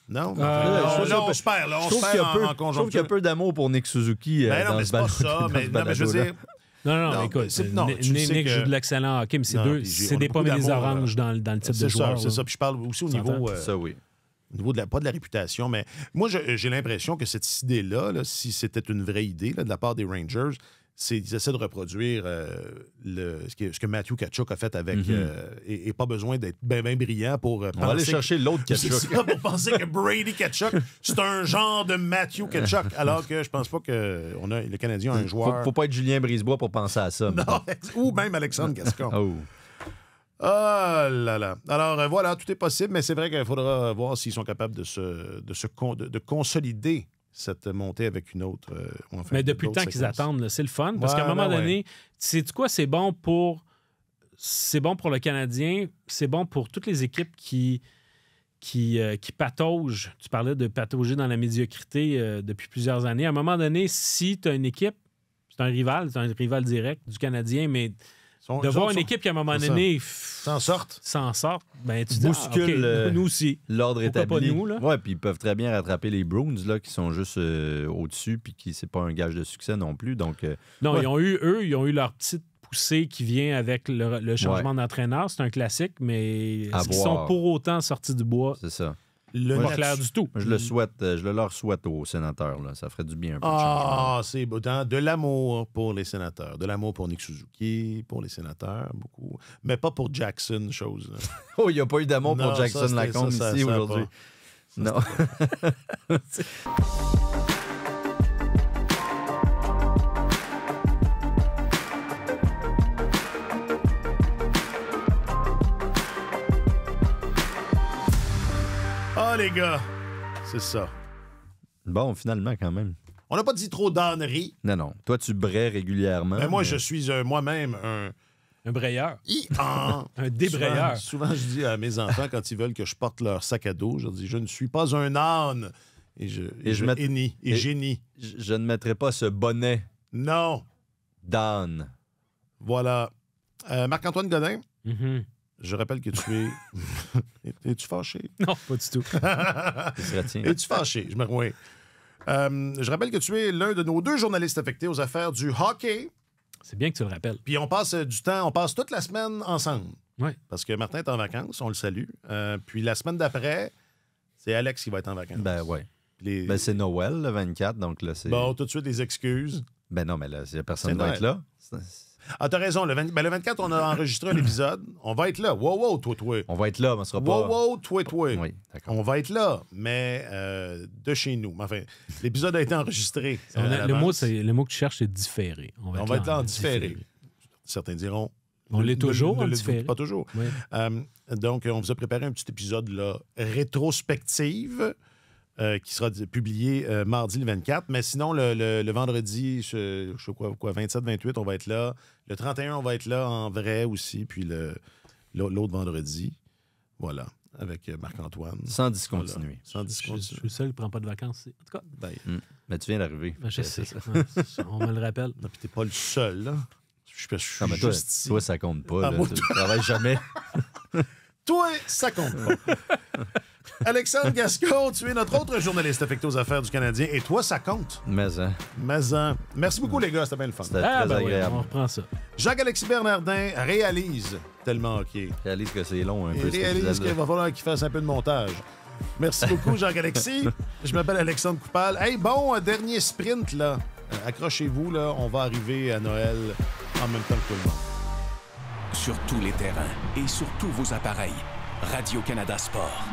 Non, on se perd, là. On se perd en conjoncture. Je trouve qu'il y a peu d'amour pour Nick Suzuki dans ce balado. Non, mais je veux dire... Non, écoute, Nick joue de l'excellent hockey, mais c'est des pommes et des oranges dans le type de joueur. C'est ça, puis je parle aussi au niveau... Ça, oui. Au niveau pas de la réputation, mais moi, j'ai l'impression que cette idée-là, si c'était une vraie idée là, de la part des Rangers, ils essaient de reproduire ce que Matthew Tkachuk a fait avec... et pas besoin d'être bien brillant pour penser... On va aller chercher l'autre Tkachuk. Pour penser que Brady Tkachuk, c'est un genre de Matthew Tkachuk, alors que je pense pas que le Canadien a un joueur... Faut pas être Julien Brisebois pour penser à ça. Non, ou même Alexandre Gascon. Oh là là. Alors voilà, tout est possible, mais c'est vrai qu'il faudra voir s'ils sont capables de consolider cette montée avec une autre. Mais depuis le temps qu'ils attendent, là, c'est le fun. Parce qu'à un moment donné, sais-tu quoi, c'est bon pour le Canadien, c'est bon pour toutes les équipes qui pataugent. Tu parlais de patauger dans la médiocrité depuis plusieurs années. À un moment donné, si tu as une équipe, c'est un rival direct du Canadien, mais De voir une équipe qui, à un moment donné, s'en sortent. Ben, tu dis, bouscule nous aussi. l'ordre Pourquoi établi. pas nous, là? Ouais, puis ils peuvent très bien rattraper les Bruins, là, qui sont juste au-dessus, puis qui c'est pas un gage de succès non plus. Donc, Non, ouais. ils ont eu leur petite poussée qui vient avec le changement d'entraîneur. C'est un classique, mais est-ce qu'ils sont pour autant sortis du bois? C'est ça. Pas clair du tout. Je le leur souhaite aux sénateurs. Là. Ça ferait du bien un peu de changement. C'est beau. De l'amour pour les sénateurs. De l'amour pour Nick Suzuki, pour les sénateurs, beaucoup. Mais pas pour Jackson, chose. Là. Oh, il n'y a pas eu d'amour Non, pour Jackson ça, Lacombe ça, ici ça a aujourd'hui. Non. Ah, les gars, c'est ça. Bon, finalement, quand même. On n'a pas dit trop d'âneries. Non. Toi, tu braies régulièrement. Mais moi, je suis moi-même Un brayeur. un débrayeur. Souvent, je dis à mes enfants, quand ils veulent que je porte leur sac à dos, je dis, je ne suis pas un âne. Et je génie. Je ne mettrai pas ce bonnet Non. d'âne. Voilà. Marc-Antoine Godin, Mhm. je rappelle que tu es... Es-tu fâché? Non, pas du tout. Il se retient. Es-tu fâché? Oui. Je rappelle que tu es l'un de nos 2 journalistes affectés aux affaires du hockey. C'est bien que tu le rappelles. Puis on passe toute la semaine ensemble. Oui. Parce que Martin est en vacances, on le salue. Puis la semaine d'après, c'est Alex qui va être en vacances. Ben, ouais. Les- Ben, c'est Noël, le 24, donc là, c'est... Bon, tout de suite, des excuses. Ben non, mais là, personne C'est va Noël. être là. Ah, t'as raison. Le 24, on a enregistré un épisode. On va être là. Wow, toi. On va être là, mais on sera pas... Wow, toi. Oui, d'accord. On va être là, mais de chez nous. Enfin, l'épisode a été enregistré. Le mot que tu cherches, c'est différé. On va être là en différé. Certains diront. On l'est toujours en ne le différé. dites pas toujours. Oui. Donc, on vous a préparé un petit épisode là, rétrospective qui sera publié mardi le 24. Mais sinon, le vendredi, je sais quoi, 27-28, on va être là. Le 31, on va être là en vrai aussi. Puis l'autre vendredi, voilà, avec Marc-Antoine. Sans discontinuer. Voilà. Sans Je discontinuer. suis le seul qui ne prend pas de vacances. En tout cas, Mais tu viens d'arriver. je sais. On me le rappelle. Non, puis t'es pas le seul, là. Je suis Non, mais juste ici. toi, ça compte pas. Ah, Là. moi, Tu travailles jamais. Toi, ça compte pas. Alexandre Gascon, tu es notre autre journaliste affecté aux affaires du Canadien. Et toi, ça compte. Mais, Merci beaucoup, les gars. C'était bien le fun. c'était très Oui, agréable. on reprend ça. Jacques-Alexis Bernardin réalise tellement hockey. Réalise que c'est long un Il peu. cet réalise épisode-là. qu'il va falloir qu'il fasse un peu de montage. Merci beaucoup, Jacques-Alexis. Je m'appelle Alexandre Coupal. Hey, bon, dernier sprint, là. Accrochez-vous, là. On va arriver à Noël en même temps que tout le monde. Sur tous les terrains et sur tous vos appareils. Radio-Canada Sport.